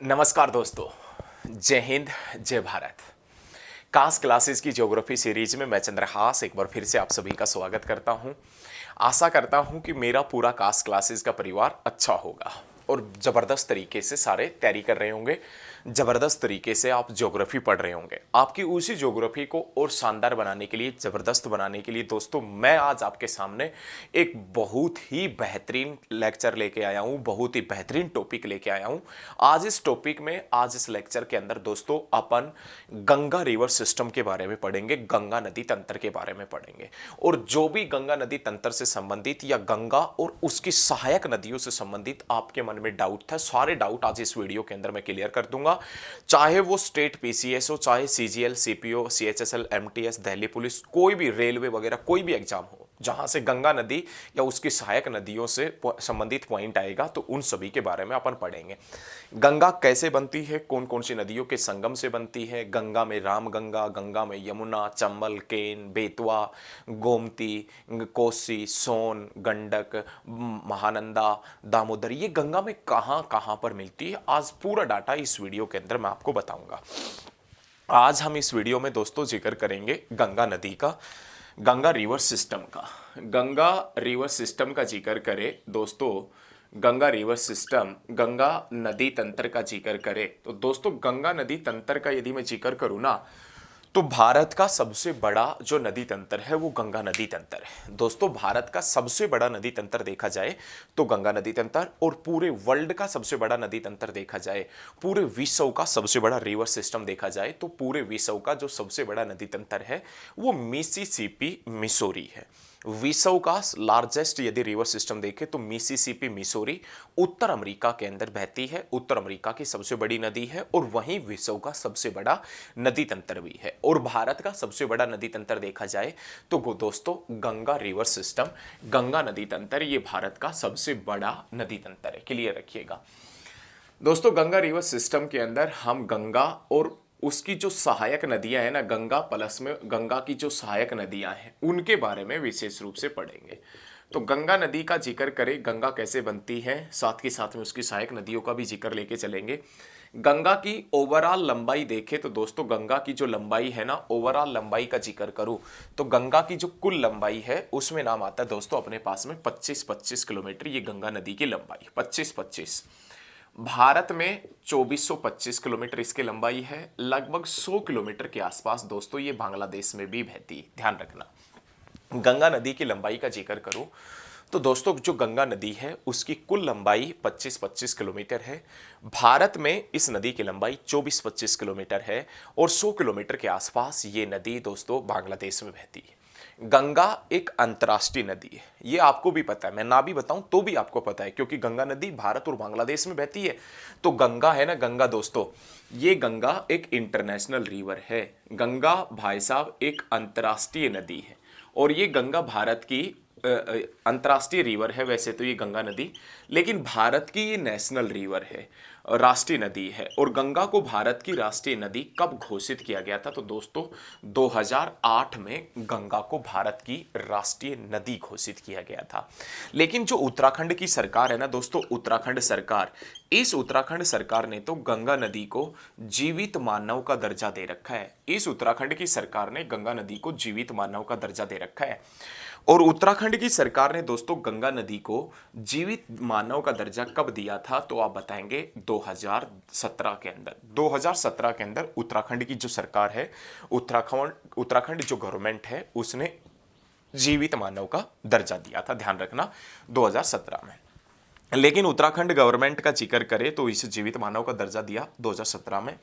नमस्कार दोस्तों। जय हिंद, जय भारत। कास क्लासेस की ज्योग्राफी सीरीज में मैं चंद्रहास एक बार फिर से आप सभी का स्वागत करता हूं। आशा करता हूं कि मेरा पूरा कास क्लासेस का परिवार अच्छा होगा और ज़बरदस्त तरीके से सारे तैयारी कर रहे होंगे। ज़बरदस्त तरीके से आप ज्योग्राफी पढ़ रहे होंगे। आपकी उसी ज्योग्राफी को और शानदार बनाने के लिए, ज़बरदस्त बनाने के लिए दोस्तों, मैं आज आपके सामने एक बहुत ही बेहतरीन लेक्चर लेके आया हूं, बहुत ही बेहतरीन टॉपिक लेके आया हूं। आज इस टॉपिक में, आज इस लेक्चर के अंदर दोस्तों, अपन गंगा रिवर सिस्टम के बारे में पढ़ेंगे, गंगा नदी तंत्र के बारे में पढ़ेंगे। और जो भी गंगा नदी तंत्र से संबंधित या गंगा और उसकी सहायक नदियों से संबंधित आपके मन में डाउट था, सारे डाउट आज इस वीडियो के अंदर मैं क्लियर कर दूंगा। चाहे वो स्टेट पीसीएस हो, चाहे CGL, CPO, CHSL, MTS, Delhi police, कोई भी रेलवे वगैरह कोई भी एग्जाम हो जहां से गंगा नदी या उसकी सहायक नदियों से संबंधित पॉइंट आएगा, तो उन सभी के बारे में अपन पढ़ेंगे। गंगा कैसे बनती है, कौन कौन सी नदियों के संगम से बनती है, गंगा में रामगंगा, गंगा में यमुना, चंबल, केन, बेतवा, गोमती, कोसी, सोन, गंडक, महानंदा, दामोदर, ये गंगा में कहां कहां पर मिलती है, आज पूरा डाटा इस वीडियो के अंदर मैं आपको बताऊंगा। आज हम इस वीडियो में दोस्तों जिक्र करेंगे गंगा नदी का, गंगा रिवर सिस्टम का। गंगा रिवर सिस्टम का जिक्र करें दोस्तों, गंगा रिवर सिस्टम, गंगा नदी तंत्र का जिक्र करें तो दोस्तों, गंगा नदी तंत्र का यदि मैं जिक्र करूं ना, तो भारत का सबसे बड़ा जो नदी तंत्र है वो गंगा नदी तंत्र है। दोस्तों, भारत का सबसे बड़ा नदी तंत्र देखा जाए तो गंगा नदी तंत्र, और पूरे वर्ल्ड का सबसे बड़ा नदी तंत्र देखा जाए, पूरे विश्व का सबसे बड़ा रिवर सिस्टम देखा जाए, तो पूरे विश्व का जो सबसे बड़ा नदी तंत्र है वो मिसिसिपी मिसोरी है। विश्व का लार्जेस्ट यदि रिवर सिस्टम देखें तो मिसिसिपी मिसोरी उत्तर अमेरिका के अंदर बहती है, उत्तर अमेरिका की सबसे बड़ी नदी है, और वहीं विश्व का सबसे बड़ा नदी तंत्र भी है। और भारत का सबसे बड़ा नदी तंत्र देखा जाए तो दोस्तों, गंगा रिवर सिस्टम, गंगा नदी तंत्र, ये भारत का सबसे बड़ा नदी तंत्र है। क्लियर रखिएगा दोस्तों। गंगा रिवर सिस्टम के अंदर हम गंगा और उसकी जो सहायक नदियां हैं ना, गंगा प्लस में गंगा की जो सहायक नदियां हैं उनके बारे में विशेष रूप से पढ़ेंगे। तो गंगा नदी का जिक्र करें, गंगा कैसे बनती है, साथ के साथ में उसकी सहायक नदियों का भी जिक्र लेके चलेंगे। गंगा की ओवरऑल लंबाई देखें तो दोस्तों, गंगा की जो लंबाई है ना, ओवरऑल लंबाई का जिक्र करूं तो गंगा की जो कुल लंबाई है उसमें नाम आता है दोस्तों अपने पास में 25-25 किलोमीटर। ये गंगा नदी की लंबाई 25-25। भारत में 2425 किलोमीटर इसकी लंबाई है। लगभग 100 किलोमीटर के आसपास दोस्तों ये बांग्लादेश में भी बहती है, ध्यान रखना। गंगा नदी की लंबाई का जिक्र करूं तो दोस्तों, जो गंगा नदी है उसकी कुल लंबाई 25-25 किलोमीटर है। भारत में इस नदी की लंबाई 24-25 किलोमीटर है, और 100 किलोमीटर के आसपास ये नदी दोस्तों बांग्लादेश में बहती है। गंगा एक अंतर्राष्ट्रीय नदी है, ये आपको भी पता है, मैं ना भी बताऊं तो भी आपको पता है, क्योंकि गंगा नदी भारत और बांग्लादेश में बहती है। तो गंगा है ना, गंगा दोस्तों, ये गंगा एक इंटरनेशनल रिवर है। गंगा भाई साहब एक अंतर्राष्ट्रीय नदी है, और ये गंगा भारत की अंतर्राष्ट्रीय रिवर है वैसे तो ये गंगा नदी, लेकिन भारत की ये नेशनल रिवर है, राष्ट्रीय नदी है। और गंगा को भारत की राष्ट्रीय नदी कब घोषित किया गया था तो दोस्तों, 2008 में गंगा को भारत की राष्ट्रीय नदी घोषित किया गया था। लेकिन जो उत्तराखंड की सरकार है ना दोस्तों, उत्तराखंड सरकार, इस उत्तराखंड सरकार ने तो गंगा नदी को जीवित मानव का दर्जा दे रखा है। इस उत्तराखंड की सरकार ने गंगा नदी को जीवित मानव का दर्जा दे रखा है। और उत्तराखंड की सरकार ने दोस्तों गंगा नदी को जीवित मानव का दर्जा कब दिया था तो आप बताएंगे 2017 के अंदर। 2017 के अंदर उत्तराखंड की जो सरकार है, उत्तराखंड जो गवर्नमेंट है, उसने जीवित मानव का दर्जा दिया था, ध्यान रखना, 2017 में। लेकिन उत्तराखंड गवर्नमेंट का जिक्र करें तो इसे जीवित मानव का दर्जा दिया 2017 में।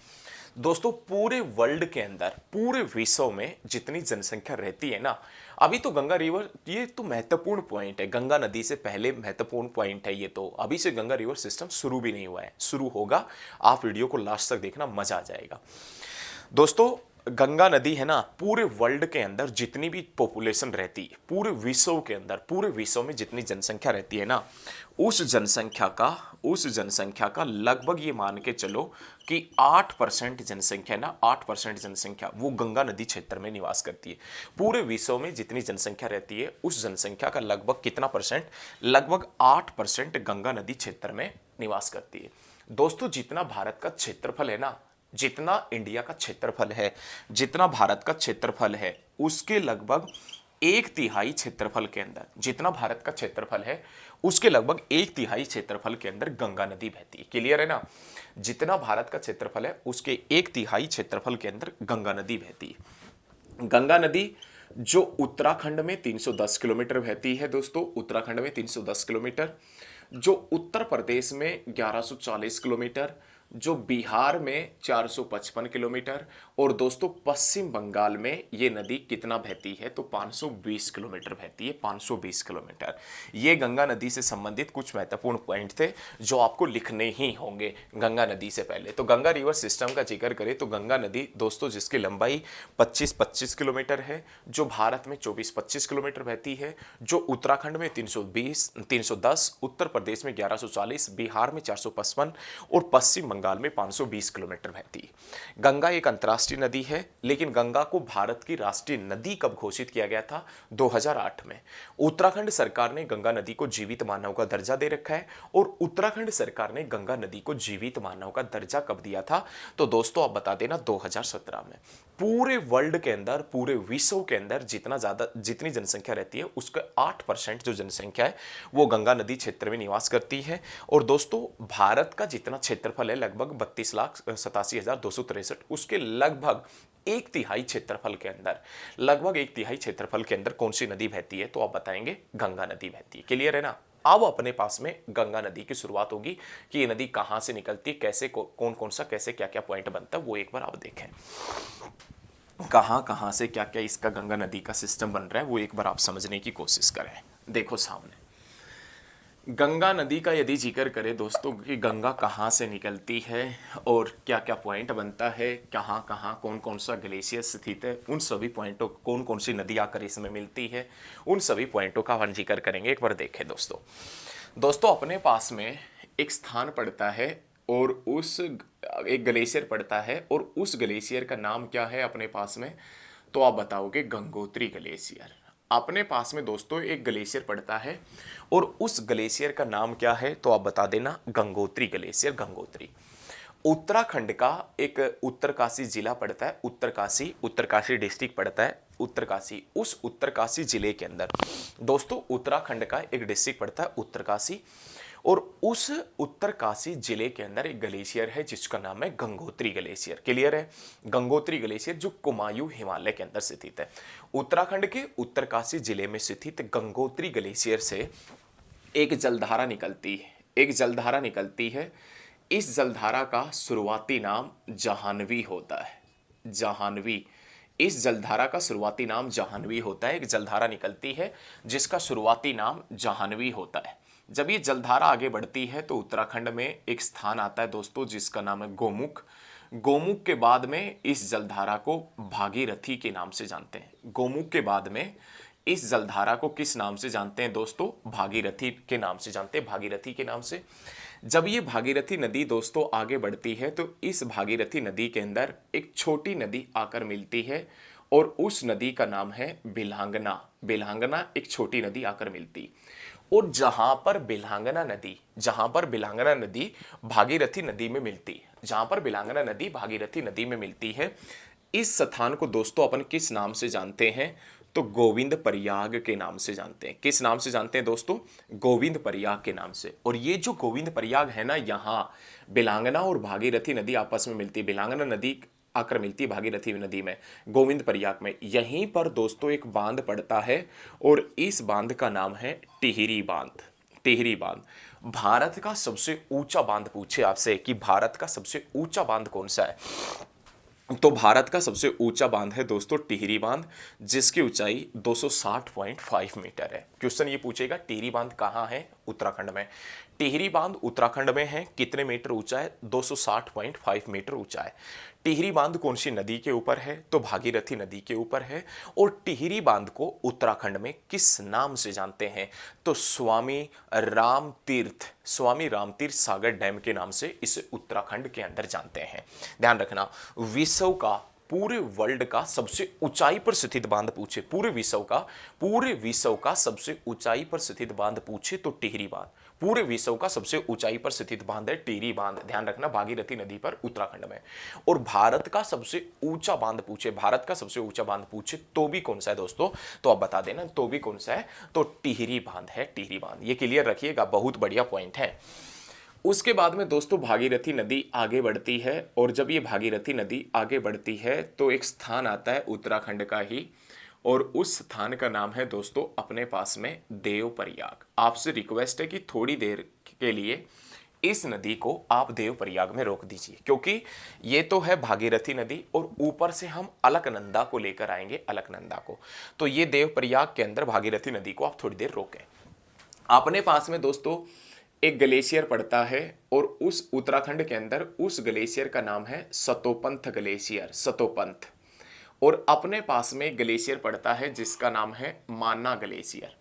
दोस्तों, पूरे वर्ल्ड के अंदर, पूरे विश्व में जितनी जनसंख्या रहती है ना, अभी तो गंगा रिवर, ये तो महत्वपूर्ण पॉइंट है, गंगा नदी से पहले महत्वपूर्ण पॉइंट है ये तो, अभी से गंगा रिवर सिस्टम शुरू भी नहीं हुआ है, शुरू होगा। आप वीडियो को लास्ट तक देखना, मजा आ जाएगा दोस्तों। गंगा नदी है ना, पूरे वर्ल्ड के अंदर जितनी भी पॉपुलेशन रहती है, पूरे विश्व के अंदर, पूरे विश्व में जितनी जनसंख्या रहती है ना, उस जनसंख्या का लगभग ये मान के चलो कि 8% जनसंख्या ना, 8% जनसंख्या वो गंगा नदी क्षेत्र में निवास करती है। पूरे विश्व में जितनी जनसंख्या रहती है उस जनसंख्या का लगभग कितना परसेंट, लगभग 8% गंगा नदी क्षेत्र में निवास करती है। दोस्तों जितना भारत का क्षेत्रफल है ना, जितना इंडिया का क्षेत्रफल है, जितना भारत का क्षेत्रफल है, उसके लगभग एक तिहाई क्षेत्रफल के अंदर, जितना भारत का क्षेत्रफल है उसके लगभग एक तिहाई क्षेत्रफल के अंदर गंगा नदी बहती है। क्लियर है ना? जितना भारत का क्षेत्रफल है उसके एक तिहाई क्षेत्रफल के अंदर गंगा नदी बहती है। गंगा नदी जो उत्तराखंड में 310 किलोमीटर बहती है दोस्तों, उत्तराखंड में 310 किलोमीटर, जो उत्तर प्रदेश में 1140 किलोमीटर, जो बिहार में 455 किलोमीटर, और दोस्तों पश्चिम बंगाल में ये नदी कितना बहती है तो 520 किलोमीटर बहती है, 520 किलोमीटर। ये गंगा नदी से संबंधित कुछ महत्वपूर्ण पॉइंट थे जो आपको लिखने ही होंगे गंगा नदी से पहले। तो गंगा रिवर सिस्टम का जिक्र करें तो गंगा नदी दोस्तों जिसकी लंबाई 25-25 किलोमीटर है, जो भारत में 24-25 किलोमीटर बहती है, जो उत्तराखंड में 310, उत्तर प्रदेश में 1140, बिहार में 455 और पश्चिम बंगाल में 520 किलोमीटर बहती है। गंगा एक अंतर्राष्ट्रीय नदी है, लेकिन गंगा को भारत की राष्ट्रीय नदी कब घोषित किया गया था? 2008 में। उत्तराखंड सरकार ने गंगा नदी को जीवित मानव का दर्जा दे रखा है। और उत्तराखंड सरकार ने गंगा नदी को जीवित मानव का दर्जा कब दिया था? तो दोस्तों आप बता देना 2017 में। पूरे वर्ल्ड के अंदर, पूरे विश्व के अंदर जितनी जनसंख्या रहती है उसके 8% जो जनसंख्या है वो गंगा नदी क्षेत्र में निवास करती है। और दोस्तों भारत का जितना क्षेत्रफल है लगभग 32,87,263, उसके लगभग एक तिहाई क्षेत्रफल के अंदर, लगभग एक तिहाई क्षेत्रफल के अंदर कौन सी नदी बहती है? तो आप बताएंगे गंगा नदी बहती है। क्लियर है ना? अब अपने पास में गंगा नदी की शुरुआत होगी कि ये नदी कहां से निकलती है, कैसे, कौन कौन सा, कैसे क्या क्या पॉइंट बनता है, वो एक बार आप देखें। कहां कहां से क्या क्या इसका गंगा नदी का सिस्टम बन रहा है वो एक बार आप समझने की कोशिश करें। देखो सामने गंगा नदी का यदि जिक्र करें दोस्तों कि गंगा कहाँ से निकलती है और क्या क्या पॉइंट बनता है, कहाँ कहाँ कौन कौन सा ग्लेशियर स्थित है, उन सभी पॉइंटों, कौन कौन सी नदी आकर इसमें मिलती है, उन सभी पॉइंटों का हम जिक्र करेंगे। एक बार देखें दोस्तों अपने पास में एक स्थान पड़ता है और उस एक ग्लेशियर पड़ता है और उस ग्लेशियर का नाम क्या है अपने पास में? तो आप बताओगे गंगोत्री ग्लेशियर। अपने पास में दोस्तों एक ग्लेशियर पड़ता है और उस ग्लेशियर का नाम क्या है? तो आप बता देना गंगोत्री ग्लेशियर, गंगोत्री। उत्तराखंड का एक उत्तरकाशी जिला पड़ता है, उत्तरकाशी डिस्ट्रिक्ट पड़ता है, उत्तरकाशी। उस उत्तरकाशी जिले के अंदर दोस्तों उत्तराखंड का एक डिस्ट्रिक्ट पड़ता है उत्तरकाशी, और उस उत्तरकाशी जिले के अंदर एक ग्लेशियर है जिसका नाम है गंगोत्री ग्लेशियर। क्लियर है? गंगोत्री ग्लेशियर जो कुमायूं हिमालय के अंदर स्थित है। उत्तराखंड के उत्तरकाशी जिले में स्थित गंगोत्री ग्लेशियर से एक जलधारा निकलती है, एक जलधारा निकलती है। इस जलधारा का शुरुआती नाम जाह्नवी होता है, जाह्नवी। इस जलधारा का शुरुआती नाम जाह्नवी होता है। एक जलधारा निकलती है जिसका शुरुआती नाम जाह्नवी होता है। जब ये जलधारा आगे बढ़ती है तो उत्तराखंड में एक स्थान आता है दोस्तों जिसका नाम है गोमुख। गोमुख के बाद में इस जलधारा को भागीरथी के नाम से जानते हैं। गोमुख के बाद में इस जलधारा को किस नाम से जानते हैं दोस्तों? भागीरथी के नाम से जानते हैं, भागीरथी के नाम से। जब ये भागीरथी नदी दोस्तों आगे बढ़ती है तो इस भागीरथी नदी के अंदर एक छोटी नदी आकर मिलती है और उस नदी का नाम है बिल्हांगना। बिल्हांगना एक छोटी नदी आकर मिलती। और जहां पर बिल्हांगना नदी भागीरथी नदी में मिलती है, जहां पर बिल्हांगना नदी भागीरथी नदी में मिलती है, इस स्थान को दोस्तों अपन किस नाम से जानते हैं? तो गोविंद प्रयाग के नाम से जानते हैं। किस नाम से जानते हैं दोस्तों? गोविंद प्रयाग के नाम से। और ये जो गोविंद प्रयाग है ना, यहाँ बिल्हांगना और भागीरथी नदी आपस में मिलती है। बिल्हांगना नदी आकर मिलती है भागीरथी नदी में, गोविंद प्रयाग में। यहीं पर दोस्तों एक बांध पड़ता है और इस बांध का नाम है टिहरी बांध। टिहरी बांध भारत का सबसे ऊंचा बांध पूछे आपसे कि भारत का सबसे ऊंचा बांध कौन सा है, तो भारत का सबसे ऊंचा बांध है दोस्तों टिहरी बांध, जिसकी ऊंचाई 260.5 मीटर है। क्वेश्चन ये पूछेगा टिहरी बांध कहाँ है? उत्तराखंड में। टिहरी बांध उत्तराखंड में है, कितने मीटर ऊंचा है? 260.5 मीटर ऊंचा है। टिहरी बांध कौन सी नदी के ऊपर है? तो भागीरथी नदी के ऊपर है। और टिहरी बांध को उत्तराखंड में किस नाम से जानते हैं? तो स्वामी रामतीर्थ सागर डैम के नाम से इसे उत्तराखंड के अंदर जानते हैं। ध्यान रखना, विश्व का, पूरे वर्ल्ड का सबसे ऊंचाई पर स्थित बांध पूछे, पूरे विश्व का सबसे ऊंचाई पर स्थित बांध पूछे तो टिहरी बांध। पूरे विश्व का सबसे ऊंचाई पर स्थित बांध है टिहरी बांध, ध्यान रखना, भागीरथी नदी पर उत्तराखंड में। और भारत का सबसे ऊंचा बांध पूछे, भारत का सबसे ऊंचा बांध पूछे तो भी कौन सा है दोस्तों, तो आप बता देना तो भी कौन सा है, तो टिहरी बांध है, टिहरी बांध। ये क्लियर रखिएगा, बहुत बढ़िया पॉइंट है। उसके बाद में दोस्तों भागीरथी नदी आगे बढ़ती है, और जब ये भागीरथी नदी आगे बढ़ती है तो एक स्थान आता है उत्तराखंड का ही, और उस स्थान का नाम है दोस्तों अपने पास में देवप्रयाग। आपसे रिक्वेस्ट है कि थोड़ी देर के लिए इस नदी को आप देवप्रयाग में रोक दीजिए, क्योंकि ये तो है भागीरथी नदी और ऊपर से हम अलकनंदा को लेकर आएंगे, अलकनंदा को। तो ये देवप्रयाग के अंदर भागीरथी नदी को आप थोड़ी देर रोकें। अपने पास में दोस्तों एक ग्लेशियर पड़ता है, और उस उत्तराखंड के अंदर उस ग्लेशियर का नाम है सतोपंथ ग्लेशियर, सतोपंथ। और अपने पास में ग्लेशियर पड़ता है जिसका नाम है माना ग्लेशियर।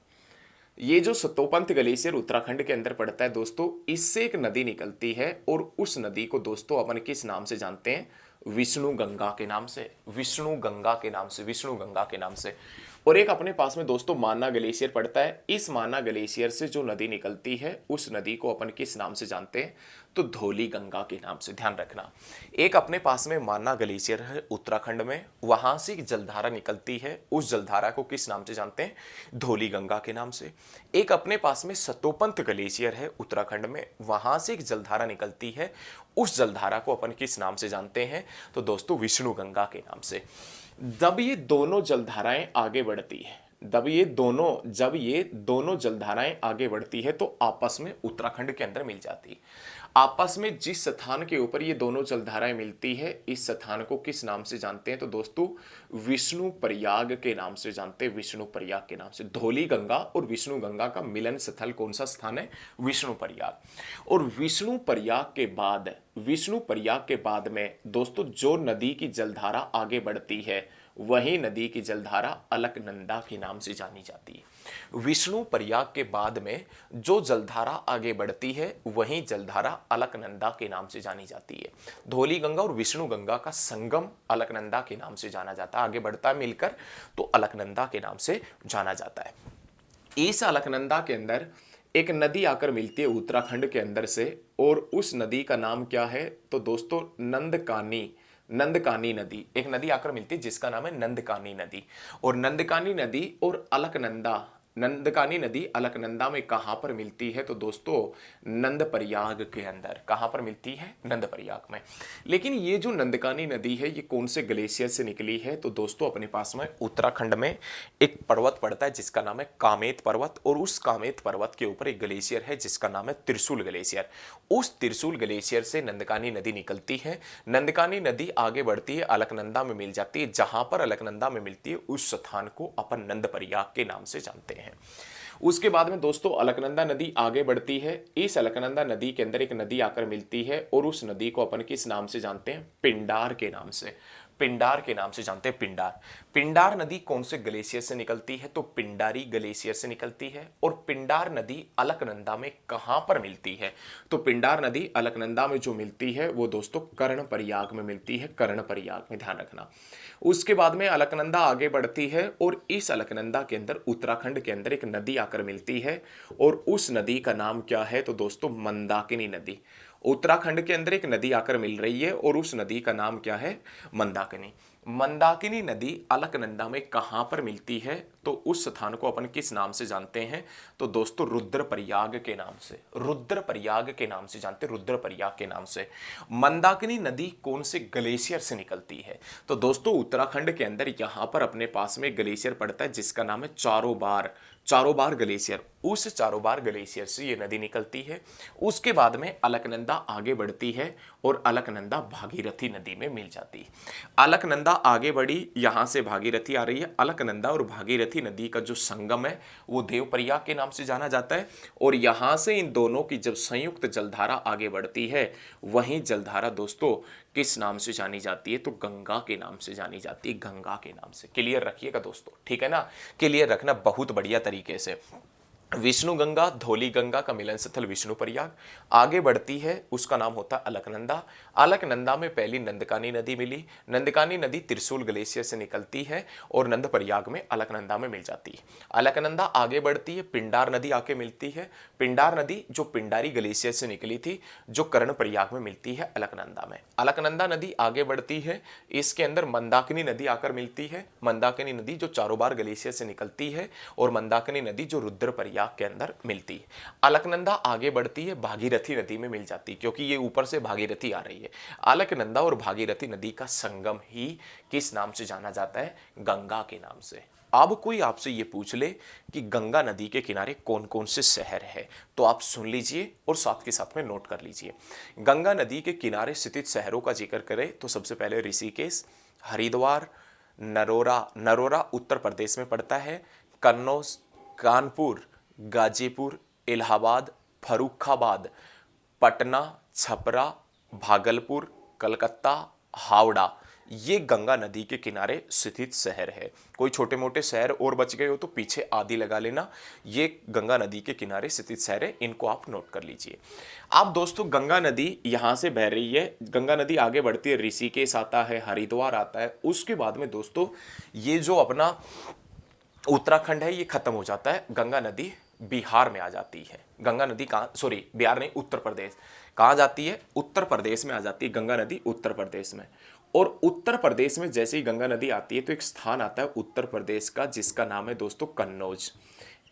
ये जो सतोपंथ ग्लेशियर उत्तराखंड के अंदर पड़ता है दोस्तों, इससे एक नदी निकलती है, और उस नदी को दोस्तों अपन किस नाम से जानते हैं, विष्णु गंगा के नाम से, विष्णु गंगा के नाम से, विष्णु गंगा के नाम से। और एक अपने पास में दोस्तों माना ग्लेशियर पड़ता है, इस माना ग्लेशियर से जो नदी निकलती है उस नदी को अपन किस नाम से जानते हैं, तो धौली गंगा के नाम से, ध्यान रखना। एक अपने पास में माना ग्लेशियर है उत्तराखंड में, वहां से एक जलधारा निकलती है, उस जलधारा को किस नाम से जानते हैं, धौली गंगा के नाम से। एक अपने पास में सतोपंथ ग्लेशियर है उत्तराखंड में, वहां से एक जलधारा निकलती है, उस जलधारा को अपन किस नाम से जानते हैं, तो दोस्तों विष्णु गंगा के नाम से। जब ये दोनों जलधाराएं आगे बढ़ती है, जब ये दोनों जलधाराएं आगे बढ़ती है तो आपस में उत्तराखंड के अंदर मिल जाती है। आपस में जिस स्थान के ऊपर ये दोनों जलधाराएं मिलती है, इस स्थान को किस नाम से जानते हैं, तो दोस्तों विष्णु प्रयाग के नाम से जानते हैं, विष्णु प्रयाग के नाम से। धौली गंगा और विष्णु गंगा का मिलन स्थल कौन सा स्थान है, विष्णु प्रयाग। और विष्णु प्रयाग के बाद में दोस्तों जो नदी की जलधारा आगे बढ़ती है, वही नदी की जलधारा अलकनंदा के नाम से जानी जाती है। विष्णु प्रयाग के बाद में जो जलधारा आगे बढ़ती है, वही जलधारा अलकनंदा के नाम से जानी जाती है। धौली गंगा और विष्णु गंगा का संगम अलकनंदा के नाम से जाना जाता है, आगे बढ़ता है मिलकर तो अलकनंदा के नाम से जाना जाता है। इस अलकनंदा के अंदर एक नदी आकर मिलती है उत्तराखंड के अंदर से, और उस नदी का नाम क्या है, तो दोस्तों नंदकानी नदी। एक नदी आकर मिलती है जिसका नाम है नंदकानी नदी। और नंदकानी नदी और अलकनंदा, नंदकानी नदी अलकनंदा में कहां पर मिलती है, तो दोस्तों नंदप्रयाग के अंदर। कहां पर मिलती है, नंदप्रयाग में। लेकिन ये जो नंदकानी नदी है ये कौन से ग्लेशियर से निकली है, तो दोस्तों अपने पास में उत्तराखंड में एक पर्वत पड़ता है जिसका नाम है कामेत पर्वत, और उस कामेत पर्वत के ऊपर एक ग्लेशियर है जिसका नाम है त्रिशूल ग्लेशियर। उस त्रिशूल ग्लेशियर से नंदकानी नदी निकलती है। नंदकानी नदी आगे बढ़ती है, अलकनंदा में मिल जाती है। जहां पर अलकनंदा में मिलती है उस स्थान को अपन नंदप्रयाग के नाम से जानते हैं। उसके बाद में दोस्तों अलकनंदा नदी आगे बढ़ती है। इस अलकनंदा नदी के अंदर एक नदी आकर मिलती है, और उस नदी को अपन किस नाम से जानते हैं, पिंडार के नाम से, पिंडार के नाम से जानते हैं, पिंडार। पिंडार नदी कौन से ग्लेशियर से निकलती है, तो पिंडारी ग्लेशियर से निकलती है। और पिंडार नदी अलकनंदा में कहां पर मिलती है, तो पिंडार नदी अलकनंदा में जो मिलती है वो दोस्तों कर्णप्रयाग में मिलती है, कर्णप्रयाग में, ध्यान रखना। उसके बाद में अलकनंदा आगे बढ़ती है, और इस अलकनंदा के अंदर उत्तराखंड के अंदर एक नदी आकर मिलती है, और उस नदी का नाम क्या है, तो दोस्तों मंदाकिनी नदी। उत्तराखंड के अंदर एक नदी आकर मिल रही है, और उस नदी का नाम क्या है, मंदाकिनी। मंदाकिनी नदी अलकनंदा में कहां पर मिलती है, तो उस स्थान को अपन किस नाम से जानते हैं, तो दोस्तों रुद्रप्रयाग के नाम से, रुद्रप्रयाग के नाम से जानते हैं, रुद्रप्रयाग के नाम से। मंदाकिनी नदी कौन से ग्लेशियर से निकलती है, तो दोस्तों उत्तराखंड के अंदर यहां पर अपने पास में ग्लेशियर पड़ता है जिसका नाम है चारोबार ग्लेशियर। उस चारोबार ग्लेशियर से ये नदी निकलती है। उसके बाद में अलकनंदा आगे बढ़ती है, और अलकनंदा भागीरथी नदी में मिल जाती है। अलकनंदा आगे बढ़ी, यहां से भागीरथी आ रही है। अलकनंदा और भागीरथी नदी का जो संगम है वो देवप्रयाग के नाम से जाना जाता है। और यहां से इन दोनों की जब संयुक्त जलधारा आगे बढ़ती है, वहीं जलधारा दोस्तों किस नाम से जानी जाती है, तो गंगा के नाम से जानी जाती है, गंगा के नाम से। क्लियर रखिएगा दोस्तों, ठीक है ना, क्लियर रखना बहुत बढ़िया तरीके से। विष्णु गंगा धौली गंगा का मिलन स्थल विष्णु प्रयाग। आगे बढ़ती है, उसका नाम होता है अलकनंदा। अलकनंदा में पहली नंदकानी नदी मिली। नंदकानी नदी त्रिशूल ग्लेशियर से निकलती है और नंद प्रयाग में अलकनंदा में मिल जाती है। अलकनंदा आगे बढ़ती है, पिंडार नदी आके मिलती है। पिंडार नदी जो पिंडारी ग्लेशियर से निकली थी, जो कर्ण प्रयाग में मिलती है अलकनंदा में। अलकनंदा नदी आगे बढ़ती है, इसके अंदर मंदाकिनी नदी आकर मिलती है। मंदाकिनी नदी जो चारोबार ग्लेशियर से निकलती है और मंदाकिनी नदी जो रुद्र प्रयाग के अंदर मिलती है। अलकनंदा आगे बढ़ती है, भागीरथी नदी में मिल जाती है, क्योंकि ये ऊपर से भागीरथी आ रही है। अलकनंदा और भागीरथी नदी का संगम ही किस नाम से जाना जाता है? गंगा के नाम से। अब कोई आपसे ये पूछ ले कि गंगा नदी के किनारे कौन कौन से शहर है, तो आप सुन लीजिए और साथ के साथ में नोट कर लीजिए। गंगा नदी के किनारे स्थित शहरों का जिक्र करें तो सबसे पहले ऋषिकेश, हरिद्वार, नरोरा। नरोरा उत्तर प्रदेश में पड़ता है। कन्नौज, कानपुर, गाजीपुर, इलाहाबाद, फर्रुखाबाद, पटना, छपरा, भागलपुर, कलकत्ता, हावड़ा, ये गंगा नदी के किनारे स्थित शहर है। कोई छोटे मोटे शहर और बच गए हो तो पीछे आदि लगा लेना। ये गंगा नदी के किनारे स्थित शहर है, इनको आप नोट कर लीजिए। अब दोस्तों गंगा नदी यहां से बह रही है, गंगा नदी आगे बढ़ती है, ऋषिकेश आता है, हरिद्वार आता है। उसके बाद में दोस्तों ये जो अपना उत्तराखंड है ये खत्म हो जाता है, गंगा नदी बिहार में आ जाती है। गंगा नदी कहाँ, सॉरी बिहार नहीं, उत्तर प्रदेश। कहाँ जाती है? उत्तर प्रदेश में आ जाती है गंगा नदी, उत्तर प्रदेश में। और उत्तर प्रदेश में जैसे ही गंगा नदी आती है तो एक स्थान आता है उत्तर प्रदेश का, जिसका नाम है दोस्तों कन्नौज।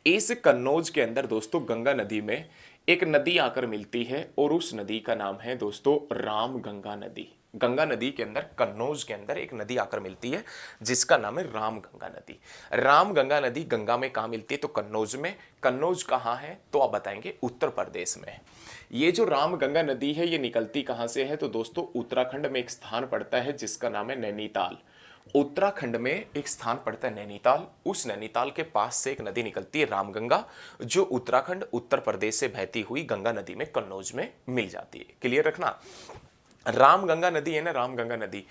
इस कन्नौज के अंदर दोस्तों गंगा नदी में एक नदी आकर मिलती है और उस नदी का नाम है दोस्तों राम गंगा नदी। गंगा नदी के अंदर, कन्नौज के अंदर एक नदी आकर मिलती है जिसका नाम है राम गंगा नदी। राम गंगा नदी गंगा में कहाँ मिलती है? तो कन्नौज में। कन्नौज कहाँ है तो आप बताएंगे उत्तर प्रदेश में। ये जो राम गंगा नदी है ये निकलती कहाँ से है? तो दोस्तों उत्तराखंड में एक स्थान पड़ता है जिसका नाम है नैनीताल। उत्तराखंड में एक स्थान पड़ता है नैनीताल। उस नैनीताल के पास से एक नदी निकलती है रामगंगा, जो उत्तराखंड उत्तर प्रदेश से बहती हुई गंगा नदी में कन्नौज में मिल जाती है। क्लियर रखना। रामगंगा नदी है ना, रामगंगा नदी,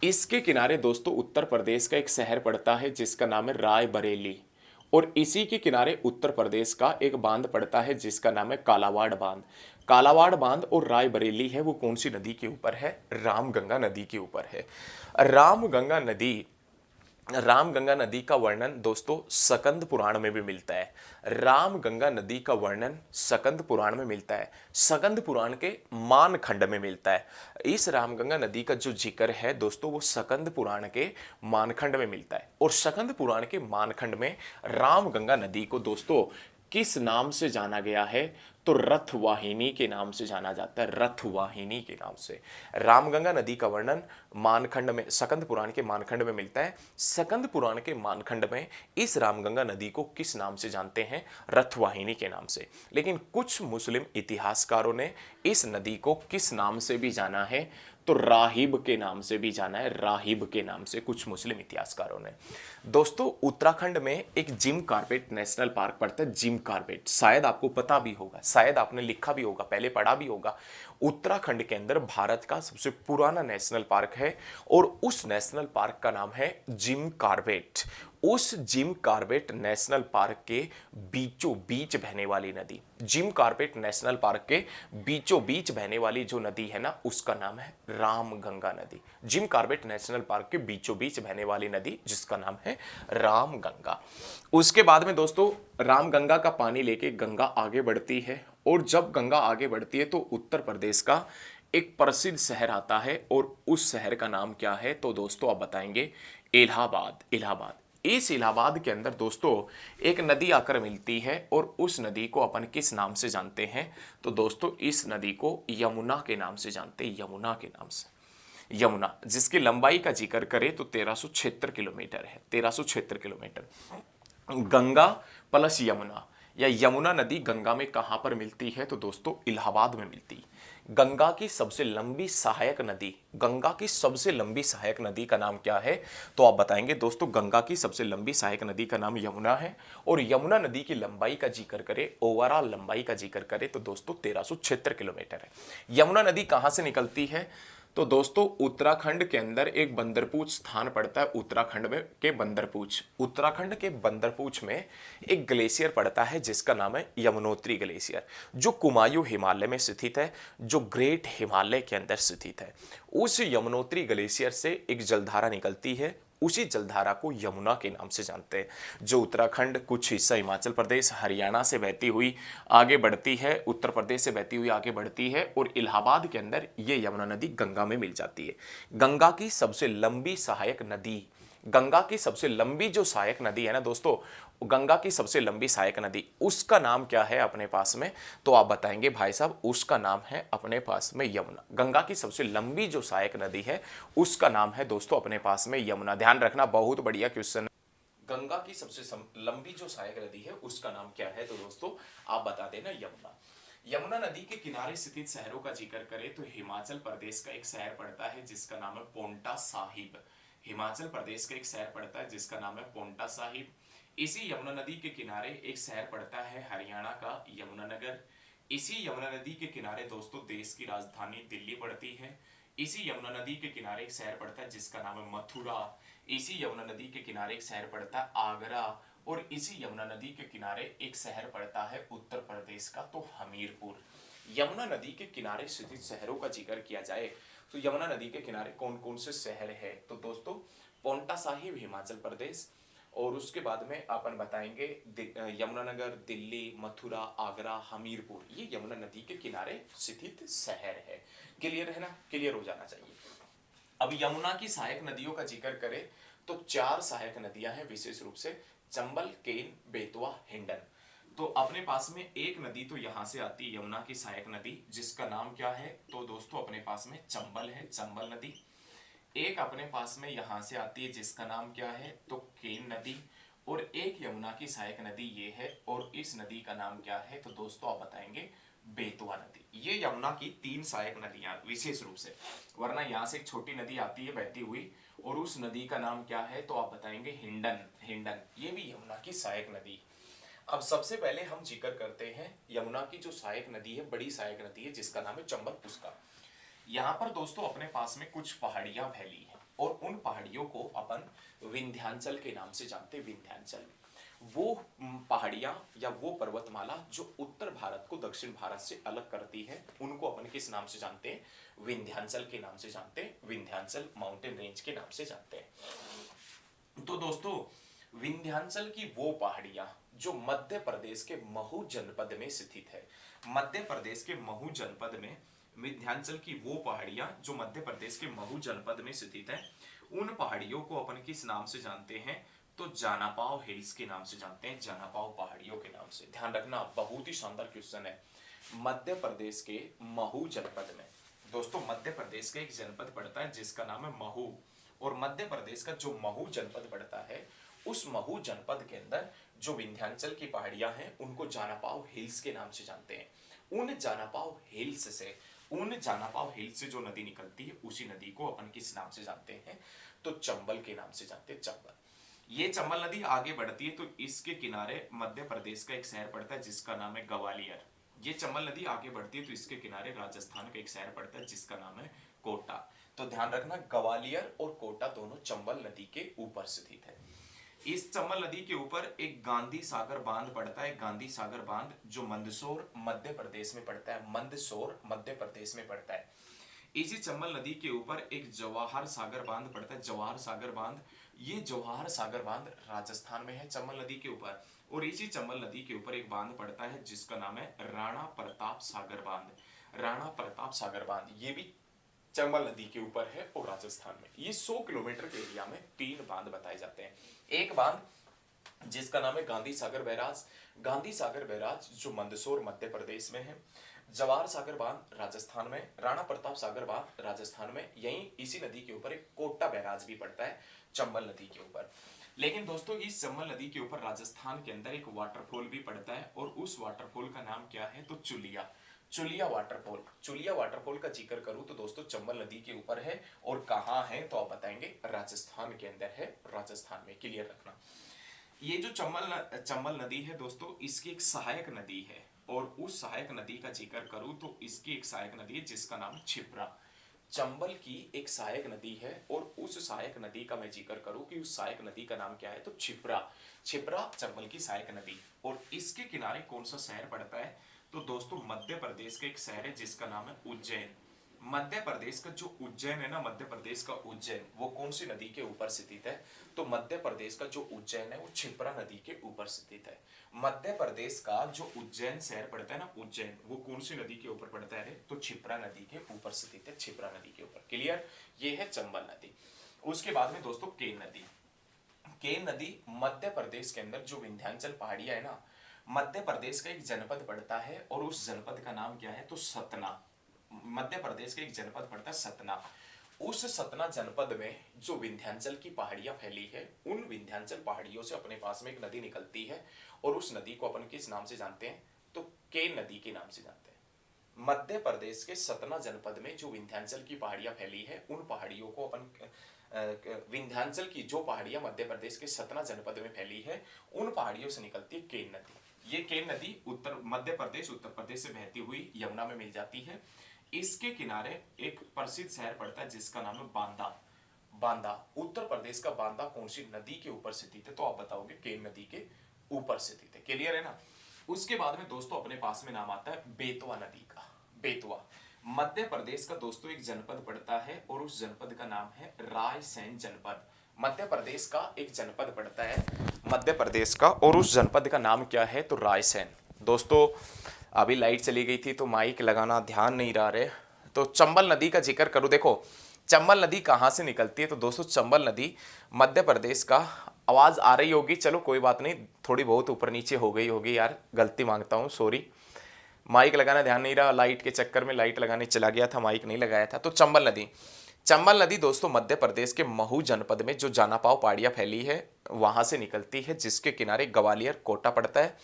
इसके किनारे दोस्तों उत्तर प्रदेश का एक शहर पड़ता है जिसका नाम है रायबरेली। और इसी के किनारे उत्तर प्रदेश का एक बांध पड़ता है जिसका नाम है कालावाड़ बांध। कालावाड़ बांध और रायबरेली है वो कौन सी नदी के ऊपर है? रामगंगा नदी के ऊपर है। रामगंगा नदी का वर्णन दोस्तों सकंद पुराण में भी मिलता है। रामगंगा नदी का वर्णन सकंद पुराण में मिलता है, सकंद पुराण के मान खंड में मिलता है। इस रामगंगा नदी का जो जिक्र है दोस्तों वो सकंद पुराण के मानखंड में मिलता है। और सकंद पुराण के मानखंड में रामगंगा नदी को दोस्तों किस नाम से जाना गया है? तो रथवाहिनी के नाम से जाना जाता है, रथवाहिनी के नाम से। रामगंगा नदी का वर्णन मानखंड में, सकंद पुराण के मानखंड में मिलता है। सकंद पुराण के मानखंड में इस रामगंगा नदी को किस नाम से जानते हैं? रथवाहिनी के नाम से। लेकिन कुछ मुस्लिम इतिहासकारों ने इस नदी को किस नाम से भी जाना है? तो राहिब के नाम से भी जाना है, राहिब के नाम से कुछ मुस्लिम इतिहासकारों ने। दोस्तों उत्तराखंड में एक जिम कॉर्बेट नेशनल पार्क पड़ता है, जिम कॉर्बेट। शायद आपको पता भी होगा, शायद आपने लिखा भी होगा, पहले पढ़ा भी होगा। उत्तराखंड के अंदर भारत का सबसे पुराना नेशनल पार्क है और उस नेशनल पार्क का नाम है जिम कॉर्बेट। उस जिम कॉर्बेट नेशनल पार्क के बीचों बीच बहने वाली नदी, जिम कॉर्बेट नेशनल पार्क के बीचों बीच बहने वाली जो नदी है ना, उसका नाम है रामगंगा नदी। जिम कॉर्बेट नेशनल पार्क के बीचों बीच बहने वाली नदी जिसका नाम है रामगंगा। उसके बाद में दोस्तों रामगंगा का पानी लेके गंगा आगे बढ़ती है और जब गंगा आगे बढ़ती है तो उत्तर प्रदेश का एक प्रसिद्ध शहर आता है और उस शहर का नाम क्या है? तो दोस्तों आप बताएंगे इलाहाबाद। इलाहाबाद। इस इलाहाबाद के अंदर दोस्तों एक नदी आकर मिलती है और उस नदी को अपन किस नाम से जानते हैं? तो दोस्तों इस नदी को यमुना के नाम से जानते हैं, यमुना के नाम से। यमुना, जिसकी लंबाई का जिक्र करें तो 1376 किलोमीटर है, 1376 किलोमीटर। गंगा प्लस यमुना या यमुना नदी गंगा में कहां पर मिलती है? तो दोस्तों इलाहाबाद में मिलती है। गंगा की सबसे लंबी सहायक नदी, गंगा की सबसे लंबी सहायक नदी का नाम क्या है? तो आप बताएंगे दोस्तों गंगा की सबसे लंबी सहायक नदी का नाम यमुना है। और यमुना नदी की लंबाई का जिक्र करें, ओवरऑल लंबाई का जिक्र करें तो दोस्तों 1376 किलोमीटर है। यमुना नदी कहां से निकलती है? तो दोस्तों उत्तराखंड के अंदर एक बंदरपूछ स्थान पड़ता है, उत्तराखंड में के बंदरपूछ, उत्तराखंड के बंदरपूछ में एक ग्लेशियर पड़ता है जिसका नाम है यमुनोत्री ग्लेशियर, जो कुमायूं हिमालय में स्थित है, जो ग्रेट हिमालय के अंदर स्थित है। उस यमुनोत्री ग्लेशियर से एक जलधारा निकलती है, उसी जलधारा को यमुना के नाम से जानते हैं, जो उत्तराखंड, कुछ हिस्सा हिमाचल प्रदेश, हरियाणा से बहती हुई आगे बढ़ती है, उत्तर प्रदेश से बहती हुई आगे बढ़ती है और इलाहाबाद के अंदर ये यमुना नदी गंगा में मिल जाती है। गंगा की सबसे लंबी सहायक नदी, गंगा की सबसे लंबी जो सहायक नदी है ना दोस्तों, गंगा की सबसे लंबी सहायक नदी, उसका नाम क्या है अपने पास में? तो आप बताएंगे भाई साहब उसका नाम है अपने पास में यमुना। गंगा की सबसे लंबी जो सहायक नदी है उसका नाम है दोस्तों अपने पास में यमुना। ध्यान रखना, बहुत बढ़िया क्वेश्चन। गंगा की सबसे लंबी जो सहायक नदी है उसका नाम क्या है? तो दोस्तों आप बता देना यमुना। यमुना नदी के किनारे स्थित शहरों का जिक्र करें तो हिमाचल प्रदेश का एक शहर पड़ता है जिसका नाम है पोंटा साहिब। हिमाचल प्रदेश का एक शहर पड़ता है जिसका नाम है पोंटा साहिब। इसी यमुना नदी के किनारे एक शहर पड़ता है हरियाणा का यमुनानगर। इसी यमुना नदी के किनारे दोस्तों देश की राजधानी दिल्ली पड़ती है। इसी यमुना नदी के किनारे एक शहर पड़ता है जिसका नाम है मथुरा। इसी यमुना नदी के किनारे एक शहर पड़ता है आगरा। और इसी यमुना नदी के किनारे एक शहर पड़ता है उत्तर प्रदेश का, तो हमीरपुर। यमुना नदी के किनारे स्थित शहरों का जिक्र किया जाए तो यमुना नदी के किनारे कौन कौन से शहर है? तो दोस्तों पोंटा साहिब हिमाचल प्रदेश, और उसके बाद में अपन बताएंगे यमुनानगर, दिल्ली, मथुरा, आगरा, हमीरपुर, ये यमुना नदी के किनारे स्थित शहर है। क्लियर है ना? क्लियर हो जाना चाहिए। अब यमुना की सहायक नदियों का जिक्र करें तो 4 सहायक नदियां हैं विशेष रूप से, चंबल, केन, बेतवा, हिंडन। तो अपने पास में एक नदी तो यहां से आती है यमुना की सहायक नदी, जिसका नाम क्या है? तो दोस्तों अपने पास में चंबल है, चंबल नदी। एक अपने पास में यहां से आती है जिसका नाम क्या है? तो केन नदी। और एक यमुना की सहायक नदी ये है, और इस नदी का नाम क्या है? तो दोस्तों आप बताएंगे बेतवा नदी। ये यमुना की 3 सहायक नदियां विशेष रूप से, वरना यहां से एक छोटी नदी आती है बहती हुई, और उस नदी का नाम क्या है? तो आप बताएंगे हिंडन। हिंडन ये भी यमुना की सहायक नदी। अब सबसे पहले हम जिक्र करते हैं यमुना की जो सहायक नदी है, बड़ी सहायक नदी है जिसका नाम है चंबल, उसका। यहाँ पर दोस्तों अपने पास में कुछ पहाड़ियां फैली हैं, और उन पहाड़ियों को अपन विंध्याचल के नाम से जानते हैं। विंध्याचल वो पहाड़ियां या वो पर्वतमाला जो उत्तर भारत को दक्षिण भारत से अलग करती है, उनको अपन किस नाम से जानते हैं? विंध्याचल के नाम से जानते हैं, विंध्याचल माउंटेन रेंज के नाम से जानते हैं। तो दोस्तों विंध्याचल की वो पहाड़ियां जो मध्य प्रदेश के महू जनपद में स्थित है, मध्य प्रदेश के महू जनपद में विंध्याचल की वो पहाड़ियां जो मध्य प्रदेश के महू जनपद में स्थित है, उन पहाड़ियों को अपन किस नाम से जानते हैं? तो जानापाव हिल्स के नाम से जानते हैं, जानापाव पहाड़ियों के नाम से। ध्यान रखना, बहुत ही शानदार क्वेश्चन है। मध्य प्रदेश के महू जनपद में दोस्तों, मध्य प्रदेश का एक जनपद पड़ता है जिसका नाम है महू, और मध्य प्रदेश का जो महू जनपद पड़ता है, उस महू जनपद के अंदर जो विंध्याचल की पहाड़ियां हैं उनको जानापाव हिल्स के नाम से जानते हैं। उन जानापाव हिल्स से, उन जानापाव हिल्स से जो नदी निकलती है, उसी नदी को अपन किस नाम से जानते हैं? तो चंबल के नाम से जानते हैं, चंबल। ये चंबल नदी आगे बढ़ती है तो इसके किनारे मध्य प्रदेश का एक शहर पड़ता है जिसका नाम है ग्वालियर। ये चंबल नदी आगे बढ़ती है तो इसके किनारे राजस्थान का एक शहर पड़ता है जिसका नाम है कोटा। तो ध्यान रखना, ग्वालियर और कोटा दोनों चंबल नदी के ऊपर स्थित है। इस चंबल नदी के ऊपर एक गांधी सागर बांध पड़ता है, गांधी सागर बांध, जो मंदसौर मध्य प्रदेश में पड़ता है, मंदसौर मध्य प्रदेश में पड़ता है। इसी चंबल नदी के ऊपर एक जवाहर सागर बांध पड़ता है, जवाहर सागर बांध। ये जवाहर सागर बांध राजस्थान में है चंबल नदी के ऊपर। और इसी चंबल नदी के ऊपर एक बांध पड़ता है जिसका नाम है राणा प्रताप सागर बांध। राणा प्रताप सागर बांध ये भी चंबल नदी के ऊपर है और राजस्थान में। ये 100 किलोमीटर के एरिया में 3 बांध बताए जाते हैं। एक बांध जिसका नाम है गांधी सागर बैराज, गांधी सागर बैराज जो मंदसौर मध्य प्रदेश में है। जवाहर सागर बांध राजस्थान में, राणा प्रताप सागर बांध राजस्थान में। यहीं इसी नदी के ऊपर एक कोटा बैराज भी पड़ता है चंबल नदी के ऊपर। लेकिन दोस्तों इस चंबल नदी के ऊपर राजस्थान के अंदर एक वाटरफॉल भी पड़ता है, और उस वाटरफॉल का नाम क्या है? तो चुलिया, चुलिया वाटरफॉल। चुलिया वाटरफॉल का जिक्र करूं तो दोस्तों चंबल नदी के ऊपर है, और कहां है? तो आप बताएंगे राजस्थान के अंदर है, राजस्थान में। क्लियर रखना। ये जो चंबल नदी है दोस्तों, इसकी एक सहायक नदी है, और उस सहायक नदी का जिक्र करूं तो इसकी एक सहायक नदी है जिसका नाम छिप्रा। चंबल की एक सहायक नदी है और उस सहायक नदी का मैं जिक्र करूं कि उस सहायक नदी का नाम क्या है तो छिप्रा। छिप्रा चंबल की सहायक नदी। और इसके किनारे कौन सा शहर पड़ता है तो दोस्तों मध्य प्रदेश का एक शहर है जिसका नाम है उज्जैन। मध्य प्रदेश का जो उज्जैन है ना, मध्य प्रदेश का उज्जैन वो कौन सी नदी के ऊपर स्थित है तो मध्य प्रदेश का जो उज्जैन है वो छिप्रा नदी के ऊपर स्थित है। मध्य प्रदेश का जो उज्जैन शहर पड़ता है ना, उज्जैन, वो कौन सी नदी के ऊपर पड़ता है तो छिप्रा नदी के ऊपर स्थित है, छिप्रा नदी के ऊपर। क्लियर, ये है चंबल नदी। उसके बाद में दोस्तों केन नदी। केन नदी मध्य प्रदेश के अंदर जो विंध्याचल पहाड़ियां है ना, मध्य प्रदेश का एक जनपद पड़ता है और उस जनपद का नाम क्या है तो सतना। मध्य प्रदेश का एक जनपद पड़ता है सतना। उस सतना जनपद में जो विंध्याचल की पहाड़ियां फैली है, उन विंध्याचल पहाड़ियों से अपने पास में एक नदी निकलती है और उस नदी को अपन किस नाम से जानते हैं तो केन नदी के नाम से जानते हैं। मध्य प्रदेश के सतना जनपद में जो विंध्याचल की पहाड़ियां फैली है, उन पहाड़ियों को अपन विंध्याचल की जो पहाड़ियां मध्य प्रदेश के सतना जनपद में फैली है, उन पहाड़ियों से निकलती है केन नदी। ये केन नदी उत्तर मध्य प्रदेश उत्तर प्रदेश से बहती हुई यमुना में मिल जाती है। इसके किनारे एक प्रसिद्ध शहर पड़ता है जिसका नाम है बांदा। बांदा उत्तर प्रदेश का बांदा कौन सी नदी के ऊपर स्थित है तो आप बताओगे केन नदी के ऊपर स्थित है। क्लियर है ना। उसके बाद में दोस्तों अपने पास में नाम आता है बेतवा नदी का। बेतवा मध्य प्रदेश का दोस्तों एक जनपद पड़ता है और उस जनपद का नाम है रायसेन जनपद। मध्य प्रदेश का एक जनपद पड़ता है मध्य प्रदेश का और उस जनपद का नाम क्या है तो रायसेन। दोस्तों अभी लाइट चली गई थी तो माइक लगाना ध्यान नहीं रहा रहे, तो चंबल नदी का जिक्र करूं। देखो चंबल नदी कहां से निकलती है तो दोस्तों चंबल नदी मध्य प्रदेश का, आवाज आ रही होगी, चलो कोई बात नहीं, थोड़ी बहुत ऊपर नीचे हो गई होगी यार, गलती मांगता हूं, सॉरी। माइक लगाना ध्यान नहीं रहा, लाइट के चक्कर में लाइट लगाने चला गया था, माइक नहीं लगाया था। तो चंबल नदी, चंबल नदी दोस्तों मध्य प्रदेश के महू जनपद में जो जानापाव पहाड़ियां फैली है वहां से निकलती है, जिसके किनारे ग्वालियर कोटा पड़ता है।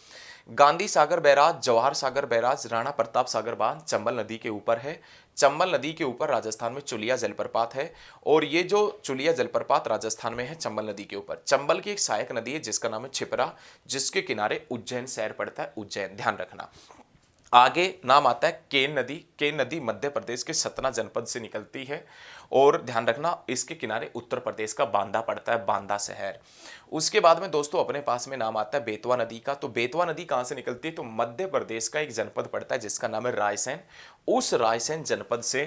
गांधी सागर बैराज, जवाहर सागर बैराज, राणा प्रताप सागर बांध चंबल नदी के ऊपर है। चंबल नदी के ऊपर राजस्थान में चुलिया जलप्रपात है और ये जो चुलिया जलप्रपात राजस्थान में है चंबल नदी के ऊपर। चंबल की एक सहायक नदी है जिसका नाम है छिपरा, जिसके किनारे उज्जैन शहर पड़ता है, उज्जैन, ध्यान रखना। आगे नाम आता है केन नदी। केन नदी मध्य प्रदेश के सतना जनपद से निकलती है और ध्यान रखना इसके किनारे उत्तर प्रदेश का बांदा पड़ता है, बांदा शहर। उसके बाद में दोस्तों अपने पास में नाम आता है बेतवा नदी का। तो बेतवा नदी कहां से निकलती है तो मध्य प्रदेश का एक जनपद पड़ता है जिसका नाम है रायसेन। उस रायसेन जनपद से,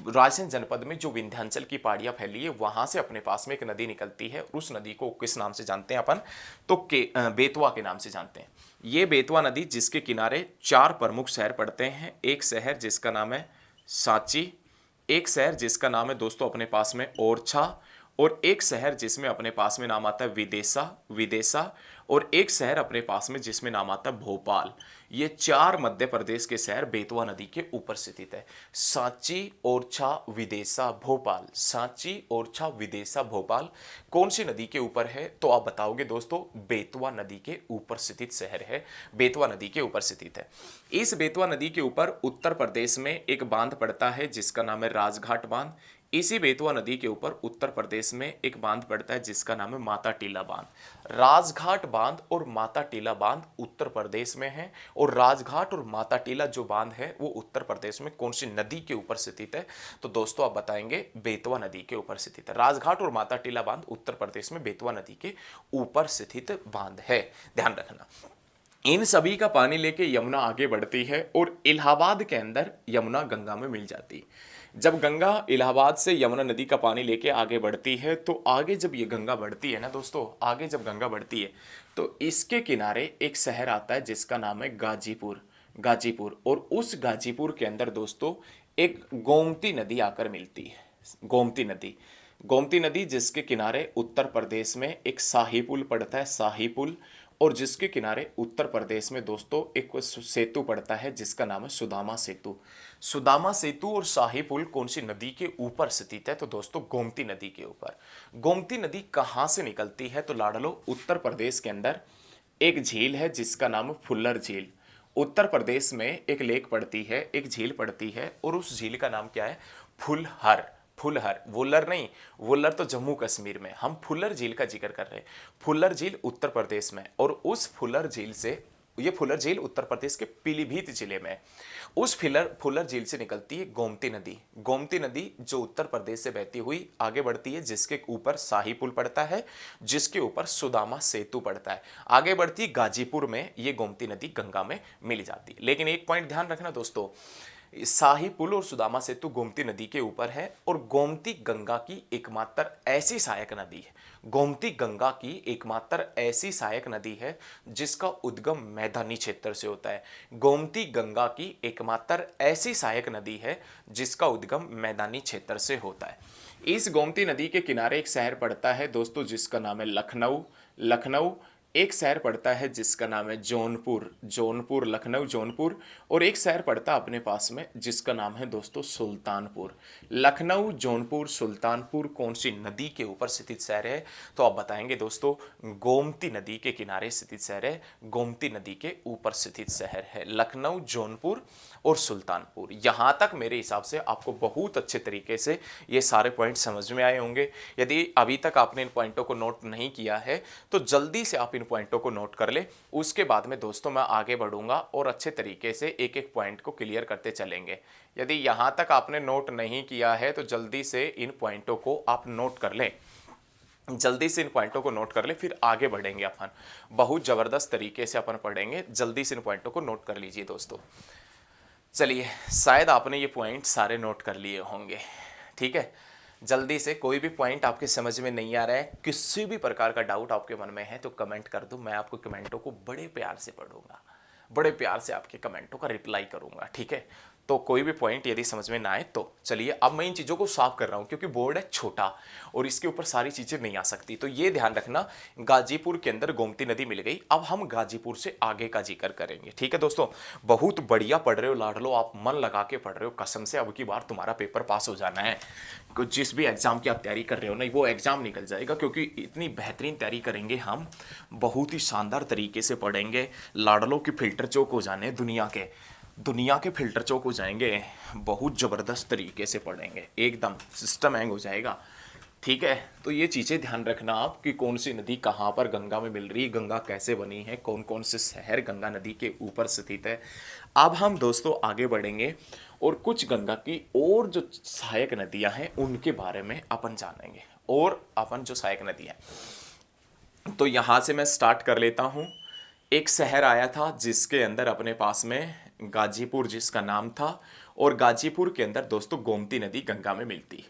रायसेन जनपद में जो विंध्याचल की पहाड़ियां फैली है वहां से अपने पास में एक नदी निकलती है। उस नदी को किस नाम से जानते हैं अपन तो बेतवा के नाम से जानते हैं। ये बेतवा नदी जिसके किनारे 4 प्रमुख शहर पड़ते हैं। एक शहर जिसका नाम है सांची, एक शहर जिसका नाम है दोस्तों अपने पास में ओरछा, और एक शहर जिसमें अपने पास में नाम आता है विदेशा, विदेशा, और एक शहर अपने पास में जिसमें नाम आता है भोपाल। ये 4 मध्य प्रदेश के शहर बेतवा नदी के ऊपर स्थित है। सांची, ओरछा, विदेशा, भोपाल। सांची, ओरछा, विदेशा, भोपाल कौन सी नदी के ऊपर है तो आप बताओगे दोस्तों बेतवा नदी के ऊपर स्थित शहर है, बेतवा नदी के ऊपर स्थित है। इस बेतवा नदी के ऊपर उत्तर प्रदेश में एक बांध पड़ता है जिसका नाम है राजघाट बांध। इसी बेतवा नदी के ऊपर उत्तर प्रदेश में एक बांध पड़ता है जिसका नाम है माता टीला बांध। राजघाट बांध और माता टीला बांध उत्तर प्रदेश में है और राजघाट और माता टीला जो बांध है वो उत्तर प्रदेश में कौन सी नदी के ऊपर स्थित है तो दोस्तों आप बताएंगे बेतवा नदी के ऊपर स्थित है। राजघाट और माता टीला बांध उत्तर प्रदेश में बेतवा नदी के ऊपर स्थित बांध है, ध्यान रखना। इन सभी का पानी लेके यमुना आगे बढ़ती है और इलाहाबाद के अंदर यमुना गंगा में मिल जाती है। जब गंगा इलाहाबाद से यमुना नदी का पानी लेके आगे बढ़ती है तो आगे जब ये गंगा बढ़ती है ना दोस्तों, आगे जब गंगा बढ़ती है तो इसके किनारे एक शहर आता है जिसका नाम है गाजीपुर, गाजीपुर। और उस गाजीपुर के अंदर दोस्तों एक गोमती नदी आकर मिलती है, गोमती नदी। गोमती नदी जिसके किनारे उत्तर प्रदेश में एक शाही पुल पड़ता है, शाही पुल, और जिसके किनारे उत्तर प्रदेश में दोस्तों एक सेतु पड़ता है जिसका नाम है सुदामा सेतु। सुदामा सेतु और शाही पुल कौन सी नदी के ऊपर स्थित है तो दोस्तों गोमती नदी के ऊपर। गोमती नदी कहां से निकलती है तो लाडलो उत्तर प्रदेश के अंदर एक झील है जिसका नाम है फुल्लर झील। उत्तर प्रदेश में एक लेक पड़ती है, एक झील पड़ती है और उस झील का नाम क्या है फुलहर। फुलहर, वुलर नहीं, वुलर तो जम्मू कश्मीर में, हम फुलर झील का जिक्र कर रहे हैं। फुलर झील उत्तर प्रदेश में और उस फुलर झील से ये फुलर झील उत्तर प्रदेश के पीलीभीत जिले में है। उस फुलर झील से निकलती है गोमती नदी। गोमती नदी जो उत्तर प्रदेश से बहती हुई आगे बढ़ती है, जिसके ऊपर शाही पुल पड़ता है, जिसके ऊपर सुदामा सेतु पड़ता है। आगे बढ़ती गाजीपुर में ये गोमती नदी गंगा में मिल जाती है। लेकिन एक पॉइंट ध्यान रखना दोस्तों, शाही पुल और सुदामा सेतु गोमती नदी के ऊपर है और गोमती गंगा की एकमात्र ऐसी सहायक नदी है, गोमती गंगा की एकमात्र ऐसी सहायक नदी है जिसका उद्गम मैदानी क्षेत्र से होता है। गोमती गंगा की एकमात्र ऐसी सहायक नदी है जिसका उद्गम मैदानी क्षेत्र से होता है। इस गोमती नदी के किनारे एक शहर पड़ता है दोस्तों जिसका नाम है लखनऊ। लखनऊ एक शहर पड़ता है जिसका नाम है जौनपुर। जौनपुर, लखनऊ, जौनपुर। और एक शहर पड़ता है अपने पास में जिसका नाम है दोस्तों सुल्तानपुर। लखनऊ, जौनपुर, सुल्तानपुर कौन सी नदी के ऊपर स्थित शहर है? तो आप बताएंगे दोस्तों, गोमती नदी के किनारे स्थित शहर है, गोमती नदी के ऊपर स्थित शहर है लखनऊ, जौनपुर और सुल्तानपुर। यहां तक मेरे हिसाब से आपको बहुत अच्छे तरीके से ये सारे पॉइंट समझ में आए होंगे। यदि अभी तक आपने इन पॉइंटों को नोट नहीं किया है तो जल्दी से आप इन पॉइंटों को नोट कर ले। उसके बाद में दोस्तों मैं आगे बढ़ूंगा और अच्छे तरीके से एक एक पॉइंट को क्लियर करते चलेंगे। यदि यहां तक आपने नोट नहीं किया है तो जल्दी से इन पॉइंटों को आप नोट कर लें, जल्दी से इन पॉइंटों को नोट कर ले, फिर आगे बढ़ेंगे अपन। बहुत जबरदस्त तरीके से अपन पढ़ेंगे, जल्दी से इन पॉइंटों को नोट कर लीजिए दोस्तों। चलिए, शायद आपने ये पॉइंट सारे नोट कर लिए होंगे, ठीक है। जल्दी से कोई भी पॉइंट आपके समझ में नहीं आ रहा है, किसी भी प्रकार का डाउट आपके मन में है तो कमेंट कर दो। मैं आपको कमेंटों को बड़े प्यार से पढ़ूंगा, बड़े प्यार से आपके कमेंटों का रिप्लाई करूंगा, ठीक है। तो कोई भी पॉइंट यदि समझ में ना आए तो चलिए, अब मैं इन चीज़ों को साफ कर रहा हूं क्योंकि बोर्ड है छोटा और इसके ऊपर सारी चीज़ें नहीं आ सकती। तो ये ध्यान रखना, गाजीपुर के अंदर गोमती नदी मिल गई। अब हम गाजीपुर से आगे का जिक्र करेंगे, ठीक है दोस्तों। बहुत बढ़िया पढ़ रहे हो लाडलो, आप मन लगा के पढ़ रहे हो, कसम से अब की बार तुम्हारा पेपर पास हो जाना है। जिस भी एग्जाम की आप तैयारी कर रहे हो ना, वो एग्जाम निकल जाएगा क्योंकि इतनी बेहतरीन तैयारी करेंगे हम, बहुत ही शानदार तरीके से पढ़ेंगे। लाडलो की फिल्टर चौक हो जाने दुनिया के फिल्टर चौक हो जाएंगे, बहुत ज़बरदस्त तरीके से पढ़ेंगे, एकदम सिस्टम हैंग हो जाएगा, ठीक है। तो ये चीज़ें ध्यान रखना आप कि कौन सी नदी कहाँ पर गंगा में मिल रही है, गंगा कैसे बनी है, कौन कौन से शहर गंगा नदी के ऊपर स्थित है। अब हम दोस्तों आगे बढ़ेंगे और कुछ गंगा की और जो सहायक नदियाँ हैं उनके बारे में अपन जानेंगे। और अपन जो सहायक नदी है, तो यहाँ से मैं स्टार्ट कर लेता हूँ। एक शहर आया था जिसके अंदर अपने पास में गाजीपुर जिसका नाम था, और गाजीपुर के अंदर दोस्तों गोमती नदी गंगा में मिलती।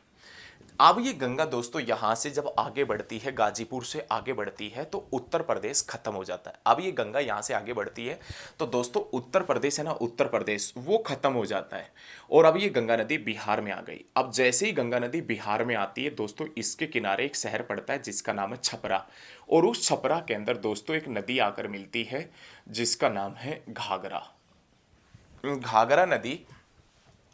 अब ये गंगा दोस्तों यहाँ से जब आगे बढ़ती है, गाजीपुर से आगे बढ़ती है तो उत्तर प्रदेश खत्म हो जाता है। अब ये गंगा यहाँ से आगे बढ़ती है तो दोस्तों उत्तर प्रदेश है ना, उत्तर प्रदेश वो खत्म हो जाता है और अब ये गंगा नदी बिहार में आ गई। अब जैसे ही गंगा नदी बिहार में आती है दोस्तों, इसके किनारे एक शहर पड़ता है जिसका नाम है छपरा, और उस छपरा के अंदर दोस्तों एक नदी आकर मिलती है जिसका नाम है घाघरा। घाघरा नदी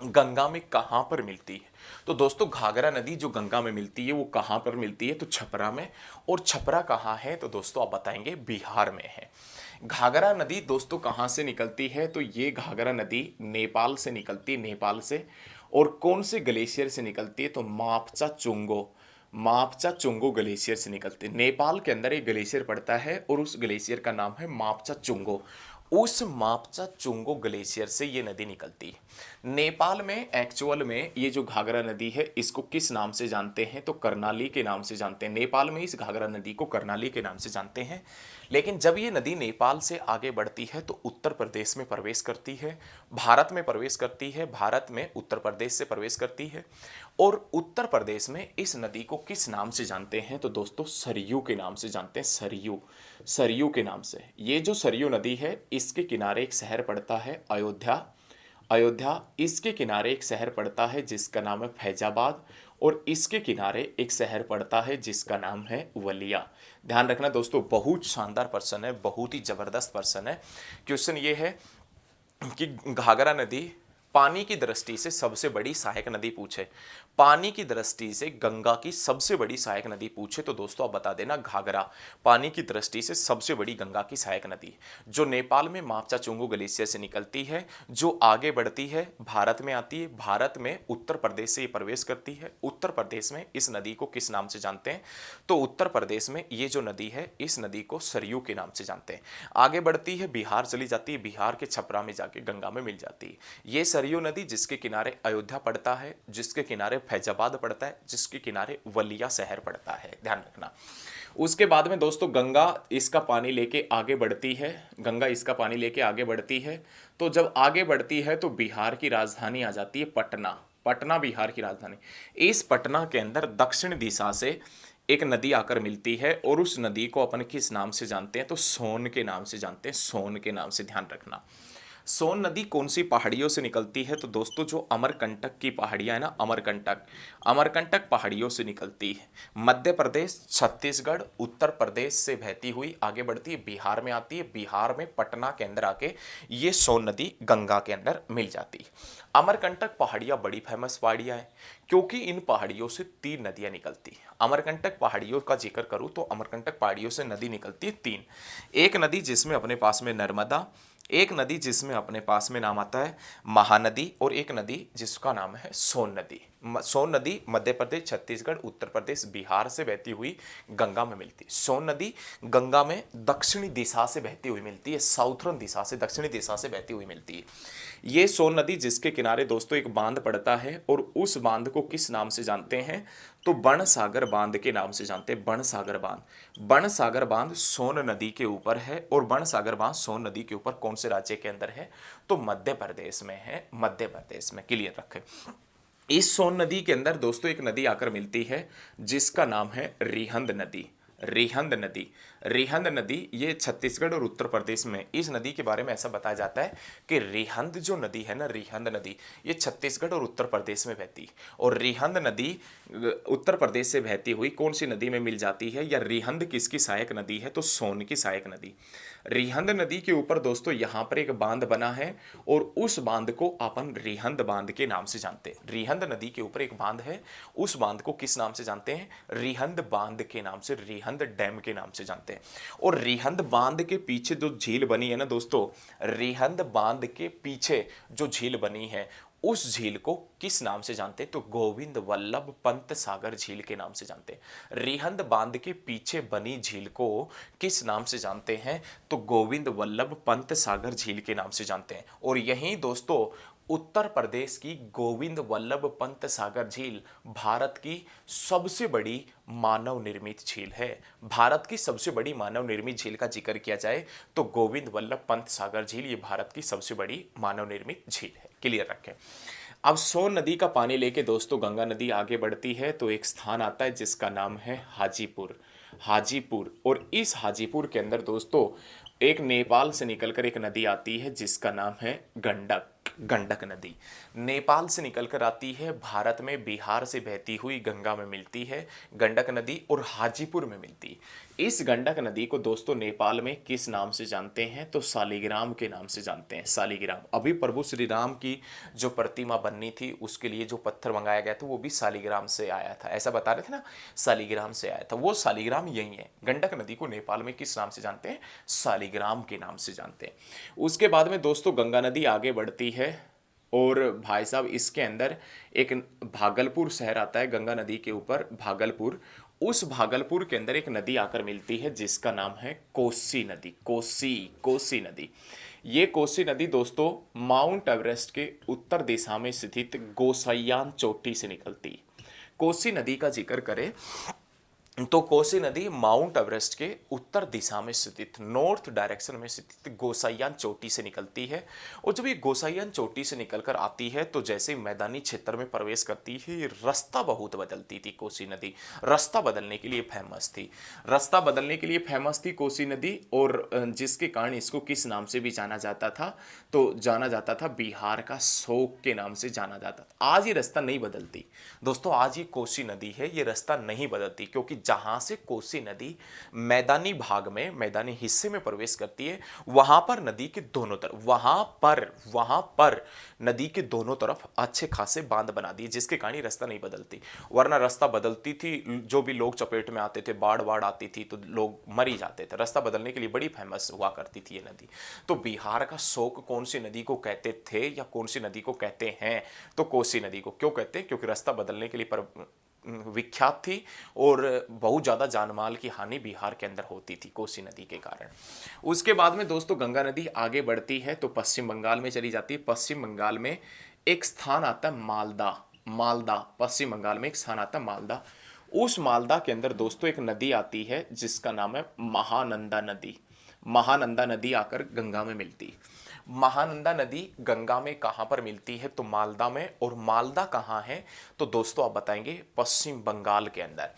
गंगा में कहाँ पर मिलती है? तो दोस्तों घाघरा नदी जो गंगा में मिलती है वो कहाँ पर मिलती है? तो छपरा में। और छपरा कहाँ है? तो दोस्तों आप बताएंगे बिहार में है। घाघरा नदी दोस्तों कहाँ से निकलती है? तो ये घाघरा नदी नेपाल से निकलती है, नेपाल से। और कौन से ग्लेशियर से निकलती है? तो मापचा चुंगो, मापचा चुंगो ग्लेशियर से निकलती है। नेपाल के अंदर एक ग्लेशियर पड़ता है और उस ग्लेशियर का नाम है मापचा चुंगो। उस मापचा चुंगो ग्लेशियर से ये नदी निकलती है। नेपाल में एक्चुअल में ये जो घाघरा नदी है इसको किस नाम से जानते हैं? तो करनाली के नाम से जानते हैं। नेपाल में इस घाघरा नदी को करनाली के नाम से जानते हैं। लेकिन जब ये नदी नेपाल से आगे बढ़ती है तो उत्तर प्रदेश में प्रवेश करती है, भारत में प्रवेश करती है, भारत में उत्तर प्रदेश से प्रवेश करती है। और उत्तर प्रदेश में इस नदी को किस नाम से जानते हैं? तो दोस्तों सरयू के नाम से जानते हैं, सरयू, सरयू के नाम से। ये जो सरयू नदी है इसके किनारे एक शहर पड़ता है अयोध्या, अयोध्या। इसके किनारे एक शहर पड़ता है जिसका नाम है फैजाबाद, और इसके किनारे एक शहर पड़ता है जिसका नाम है वलिया। ध्यान रखना दोस्तों, बहुत शानदार पर्सन है, बहुत ही जबरदस्त पर्सन है। क्वेश्चन ये है कि घाघरा नदी पानी की दृष्टि से सबसे बड़ी सहायक नदी पूछे, पानी की दृष्टि से गंगा की सबसे बड़ी सहायक नदी पूछे तो दोस्तों आप बता देना घाघरा। पानी की दृष्टि से सबसे बड़ी गंगा की सहायक नदी जो नेपाल में मापचा चुंगू ग्लेशियर से निकलती है, जो आगे बढ़ती है, भारत में आती है, भारत में उत्तर प्रदेश से ये प्रवेश करती है। उत्तर प्रदेश में इस नदी को किस नाम से जानते हैं? तो उत्तर प्रदेश में ये जो नदी है इस नदी को सरयू के नाम से जानते हैं। आगे बढ़ती है, बिहार चली जाती है, बिहार के छपरा में जाके गंगा में मिल जाती है। ये सरयू नदी जिसके किनारे अयोध्या पड़ता है, जिसके किनारे फैजाबाद पड़ता है, जिसके किनारे वलिया शहर पड़ता है, ध्यान रखना। उसके बाद में दोस्तों गंगा इसका पानी लेके आगे बढ़ती है, गंगा इसका पानी लेके आगे बढ़ती है। तो जब आगे बढ़ती है तो बिहार की राजधानी आ जाती है पटना, पटना बिहार की राजधानी। इस पटना के अंदर दक्षिण दिशा से एक नदी आकर मिलती है और उस नदी को अपन किस नाम से जानते हैं? तो सोन के नाम से जानते हैं, सोन के नाम से, ध्यान रखना। सोन नदी कौन सी पहाड़ियों से निकलती है? तो दोस्तों जो अमरकंटक की पहाड़ियां है ना, अमरकंटक, अमरकंटक पहाड़ियों से निकलती है। मध्य प्रदेश, छत्तीसगढ़, उत्तर प्रदेश से बहती हुई आगे बढ़ती है, बिहार में आती है, बिहार में पटना के अंदर आके ये सोन नदी गंगा के अंदर मिल जाती है। अमरकंटक पहाड़ियां बड़ी फेमस पहाड़ियां हैं क्योंकि इन पहाड़ियों से 3 नदियां निकलती हैं। अमरकंटक पहाड़ियों का जिक्र करूं तो अमरकंटक पहाड़ियों से नदी निकलती है 3। एक नदी जिसमें अपने पास में नर्मदा, एक नदी जिसमें अपने पास में नाम आता है महानदी, और एक नदी जिसका नाम है सोन नदी। सोन नदी मध्य प्रदेश, छत्तीसगढ़, उत्तर प्रदेश, बिहार से बहती हुई गंगा में मिलती है। सोन नदी गंगा में दक्षिणी दिशा से बहती हुई मिलती है, साउथर्न दिशा से, दक्षिणी दिशा से बहती हुई मिलती है। ये सोन नदी जिसके किनारे दोस्तों एक बांध पड़ता है और उस बांध को किस नाम से जानते हैं? तो बनसागर बांध के नाम से जानते हैं, बनसागर बांध। बनसागर बांध सोन नदी के ऊपर है और बनसागर बांध सोन नदी के ऊपर कौन से राज्य के अंदर है? तो मध्य प्रदेश में है, मध्य प्रदेश में, क्लियर रखें। इस सोन नदी के अंदर दोस्तों एक नदी आकर मिलती है जिसका नाम है रिहंद नदी, रिहंद नदी। रिहंद नदी ये छत्तीसगढ़ और उत्तर प्रदेश में, इस नदी के बारे में ऐसा बताया जाता है कि रिहंद जो नदी है ना, रिहंद नदी ये छत्तीसगढ़ और उत्तर प्रदेश में बहती है। और रिहंद नदी उत्तर प्रदेश से बहती हुई कौन सी नदी में मिल जाती है, या रिहंद किसकी सहायक नदी है? तो सोन की सहायक नदी। रिहंद नदी के ऊपर दोस्तों यहाँ पर एक बांध बना है और उस बांध को अपन रिहंद बांध के नाम से जानते हैं। रिहंद नदी के ऊपर एक बांध है, उस बांध को किस नाम से जानते हैं? रिहंद बांध के नाम से, रिहंद डैम के नाम से जानते हैं। और रिहंद बांध के पीछे जो झील बनी है ना दोस्तों, रिहंद बांध के पीछे जो झील बनी है उस झील को किस नाम से जानते हैं? तो गोविंद वल्लभ पंत सागर झील के नाम से जानते हैं। रिहंद बांध के पीछे बनी झील को किस नाम से जानते हैं? तो गोविंद वल्लभ पंत सागर झील के नाम से जानते हैं। और यही दोस्तों उत्तर प्रदेश की गोविंद वल्लभ पंत सागर झील भारत की सबसे बड़ी मानव निर्मित झील है। भारत की सबसे बड़ी मानव निर्मित झील का जिक्र किया जाए तो गोविंद वल्लभ पंत सागर झील ये भारत की सबसे बड़ी मानव निर्मित झील है, क्लियर रखें। अब सोन नदी का पानी लेके दोस्तों गंगा नदी आगे बढ़ती है तो एक स्थान आता है जिसका नाम है हाजीपुर, हाजीपुर। और इस हाजीपुर के अंदर दोस्तों एक नेपाल से निकलकर एक नदी आती है जिसका नाम है गंडक, गंडक नदी। नेपाल से निकलकर आती है, भारत में बिहार से बहती हुई गंगा में मिलती है गंडक नदी और हाजीपुर में मिलती है। इस गंडक नदी को दोस्तों नेपाल में किस नाम से जानते हैं? तो शालिग्राम के नाम से जानते हैं, शालिग्राम। अभी प्रभु श्री राम की जो प्रतिमा बननी थी उसके लिए जो पत्थर मंगाया गया था वो भी शालिग्राम से आया था, ऐसा बता रहे थे ना, शालिग्राम से आया था, वो शालिग्राम यही है। गंडक नदी को नेपाल में किस नाम से जानते हैं? शालिग्राम के नाम से जानते हैं। उसके बाद में दोस्तों गंगा नदी आगे बढ़ती है और भाई साहब इसके अंदर एक भागलपुर शहर आता है गंगा नदी के ऊपर, भागलपुर। उस भागलपुर के अंदर एक नदी आकर मिलती है जिसका नाम है कोसी नदी, कोसी, कोसी नदी। ये कोसी नदी दोस्तों माउंट एवरेस्ट के उत्तर दिशा में स्थित गोसाइयान चोटी से निकलती है। कोसी नदी का जिक्र करें तो कोसी नदी माउंट एवरेस्ट के उत्तर दिशा में स्थित, नॉर्थ डायरेक्शन में स्थित गोसाइयान चोटी से निकलती है। और जब ये गोसाइयान चोटी से निकलकर आती है तो जैसे मैदानी क्षेत्र में प्रवेश करती है ये रास्ता बहुत बदलती थी। कोसी नदी रास्ता बदलने के लिए फेमस थी, रास्ता बदलने के लिए फेमस थी कोसी नदी। और जिसके कारण इसको किस नाम से भी जाना जाता था? तो जाना जाता था बिहार का शोक के नाम से जाना जाता था। आज ये रास्ता नहीं बदलती दोस्तों, आज ये कोसी नदी है, ये रास्ता नहीं बदलती क्योंकि जहां से कोसी नदी मैदानी भाग में, मैदानी हिस्से में प्रवेश करती है, वहां पर नदी के दोनों तरफ, वहां पर नदी के दोनों तरफ अच्छे खासे बांध बना दिए, जिसके कारण रास्ता नहीं बदलती। वरना रास्ता बदलती थी, जो भी लोग चपेट में आते थे, बाढ़ बाढ़ आती थी तो लोग मर ही जाते थे। रास्ता बदलने के लिए बड़ी फेमस हुआ करती थी ये नदी। तो बिहार का शोक कौन सी नदी को कहते थे या कौन सी नदी को कहते हैं? तो कोसी नदी को। क्यों कहते हैं? क्योंकि रास्ता बदलने के लिए विख्यात थी और बहुत ज्यादा जानमाल की हानि बिहार के अंदर होती थी कोसी नदी के कारण। उसके बाद में दोस्तों गंगा नदी आगे बढ़ती है तो पश्चिम बंगाल में चली जाती है। पश्चिम बंगाल में एक स्थान आता है मालदा। मालदा, पश्चिम बंगाल में एक स्थान आता है मालदा। उस मालदा के अंदर दोस्तों एक नदी आती है जिसका नाम है महानंदा नदी। महानंदा नदी आकर गंगा में मिलती। महानंदा नदी गंगा में कहां पर मिलती है? तो मालदा में। और मालदा कहां है? तो दोस्तों आप बताएंगे पश्चिम बंगाल के अंदर।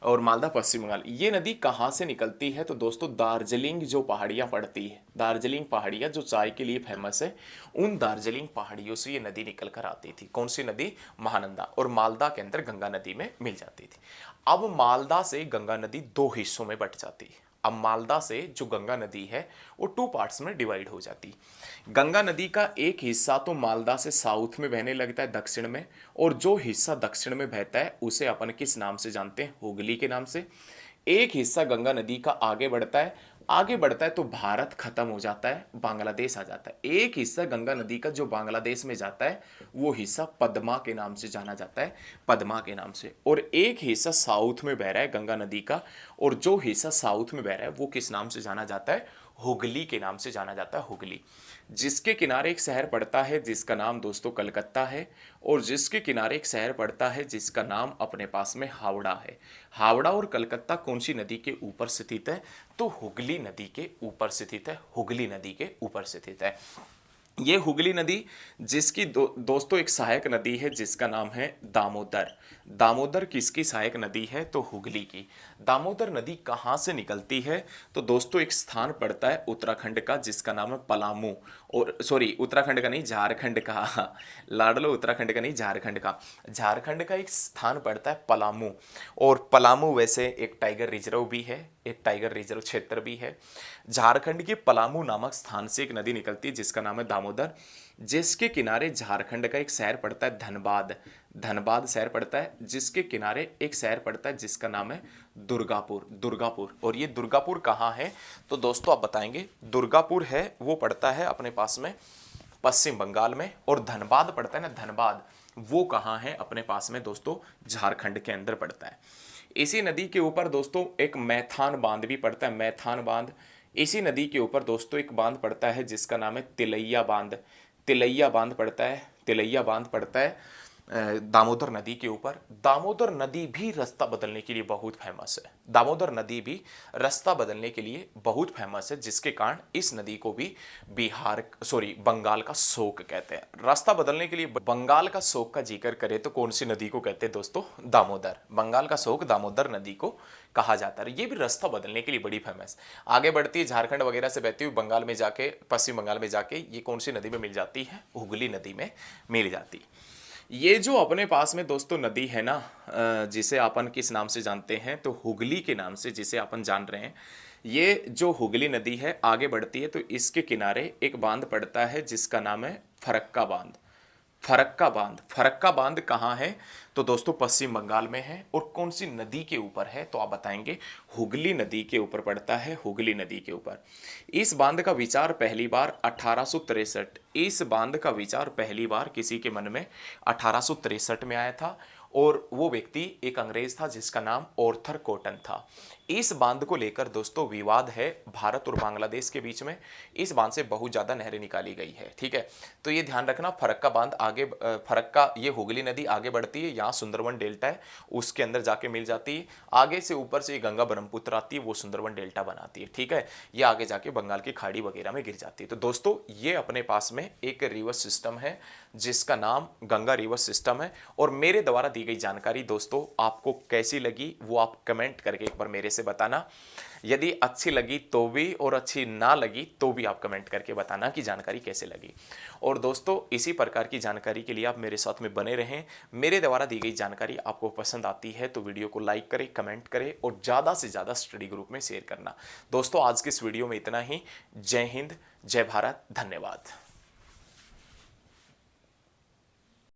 और मालदा पश्चिम बंगाल। ये नदी कहां से निकलती है? तो दोस्तों दार्जिलिंग जो पहाड़ियां पड़ती है, दार्जिलिंग पहाड़ियां जो चाय के लिए फेमस है, उन दार्जिलिंग पहाड़ियों से ये नदी निकल कर आती थी। कौन सी नदी? महानंदा। और मालदा के अंदर गंगा नदी में मिल जाती थी। अब मालदा से गंगा नदी दो हिस्सों में बट जाती है। अब मालदा से जो गंगा नदी है वो टू पार्ट्स में डिवाइड हो जाती। गंगा नदी का एक हिस्सा तो मालदा से साउथ में बहने लगता है, दक्षिण में, और जो हिस्सा दक्षिण में बहता है उसे अपन किस नाम से जानते हैं? हुगली के नाम से। एक हिस्सा गंगा नदी का आगे बढ़ता है, आगे बढ़ता है तो भारत खत्म हो जाता है, बांग्लादेश आ जाता है। एक हिस्सा गंगा नदी का जो बांग्लादेश में जाता है वो हिस्सा पद्मा के नाम से जाना जाता है, पद्मा के नाम से। और एक हिस्सा साउथ में बह रहा है गंगा नदी का, और जो हिस्सा साउथ में बह रहा है वो किस नाम से जाना जाता है? हुगली के नाम से जाना जाता है, हुगली। जिसके किनारे एक शहर पड़ता है जिसका नाम दोस्तों कलकत्ता है, और जिसके किनारे एक शहर पड़ता है जिसका नाम अपने पास में हावड़ा है। हावड़ा और कलकत्ता कौन सी नदी के ऊपर स्थित है? तो हुगली नदी के ऊपर स्थित है, हुगली नदी के ऊपर स्थित है। ये हुगली नदी जिसकी दोस्तों एक सहायक नदी है जिसका नाम है दामोदर। दामोदर किसकी सहायक नदी है? तो हुगली की। दामोदर नदी कहाँ से निकलती है? तो दोस्तों एक स्थान पड़ता है उत्तराखंड का जिसका नाम है पलामू। और सॉरी, उत्तराखंड का नहीं, झारखंड का। लाडलो, उत्तराखंड का नहीं, झारखंड का। झारखंड का एक स्थान पड़ता है पलामू। और पलामू वैसे एक टाइगर रिजर्व भी है, एक टाइगर रिजर्व क्षेत्र भी है। झारखंड के पलामू नामक स्थान से एक नदी निकलती है जिसका नाम है दामोदर, जिसके किनारे झारखंड का एक शहर पड़ता है धनबाद। धनबाद शहर पड़ता है, जिसके किनारे एक शहर पड़ता है जिसका नाम है दुर्गापुर। दुर्गापुर। और ये दुर्गापुर कहाँ है? तो दोस्तों आप बताएंगे। दुर्गापुर है वो पड़ता है अपने पास में पश्चिम बंगाल में, और धनबाद पड़ता है ना, धनबाद, वो कहाँ है? अपने पास में दोस्तों झारखंड के अंदर पड़ता है। इसी नदी के ऊपर दोस्तों एक मैथान बांध भी पड़ता है, मैथान बांध। इसी नदी के ऊपर दोस्तों एक बांध पड़ता है जिसका नाम है तिलैया बांध। तिलैया बांध पड़ता है, तिलैया बांध पड़ता है दामोदर नदी के ऊपर। दामोदर नदी भी रास्ता बदलने के लिए बहुत फेमस है। दामोदर नदी भी रास्ता बदलने के लिए बहुत फेमस है, जिसके कारण इस नदी को भी बंगाल का शोक कहते हैं। रास्ता बदलने के लिए बंगाल का शोक का जिक्र करें तो कौन सी नदी को कहते हैं दोस्तों? दामोदर। बंगाल का शोक दामोदर नदी को कहा जाता है। ये भी रास्ता बदलने के लिए बड़ी फेमस। आगे बढ़ती है, झारखंड वगैरह से बहती हुई बंगाल में जाके, पश्चिम बंगाल में जाके ये कौन सी नदी में मिल जाती है? हुगली नदी में मिल जाती है। ये जो अपने पास में दोस्तों नदी है ना, जिसे अपन किस नाम से जानते हैं? तो हुगली के नाम से जिसे अपन जान रहे हैं। ये जो हुगली नदी है आगे बढ़ती है तो इसके किनारे एक बांध पड़ता है जिसका नाम है फरक्का बांध। फरक्का बांध। फरक्का बांध कहाँ है? तो दोस्तों पश्चिम बंगाल में है। और कौन सी नदी के ऊपर है? तो आप बताएंगे हुगली नदी के ऊपर पड़ता है, हुगली नदी के ऊपर। इस बांध का विचार पहली बार 1863, इस बांध का विचार पहली बार किसी के मन में 1863 में आया था, और वो व्यक्ति एक अंग्रेज था जिसका नाम ऑर्थर कॉटन था। इस बांध को लेकर दोस्तों विवाद है भारत और बांग्लादेश के बीच में। इस बांध से बहुत ज्यादा नहरें निकाली गई है, ठीक है। तो ये ध्यान रखना, फरक्का बांध आगे, फरक्का, ये हुगली नदी आगे बढ़ती है, यहाँ सुंदरवन डेल्टा है उसके अंदर जाके मिल जाती है। आगे से ऊपर से ये गंगा ब्रह्मपुत्र आती है, वो सुंदरवन डेल्टा बनाती है, ठीक है। ये आगे जाके बंगाल की खाड़ी वगैरह में गिर जाती है। तो दोस्तों ये अपने पास में एक रिवर सिस्टम है जिसका नाम गंगा रिवर सिस्टम है। और मेरे द्वारा दी गई जानकारी दोस्तों आपको कैसी लगी वो आप कमेंट करके एक बार मेरे से बताना। यदि अच्छी लगी तो भी और अच्छी ना लगी तो भी आप कमेंट करके बताना कि जानकारी कैसे लगी। और दोस्तों इसी प्रकार की जानकारी के लिए आप मेरे साथ में बने रहें। मेरे द्वारा दी गई जानकारी आपको पसंद आती है तो वीडियो को लाइक करें, कमेंट करें और ज़्यादा से ज़्यादा स्टडी ग्रुप में शेयर करना। दोस्तों आज के इस वीडियो में इतना ही। जय हिंद, जय भारत, धन्यवाद।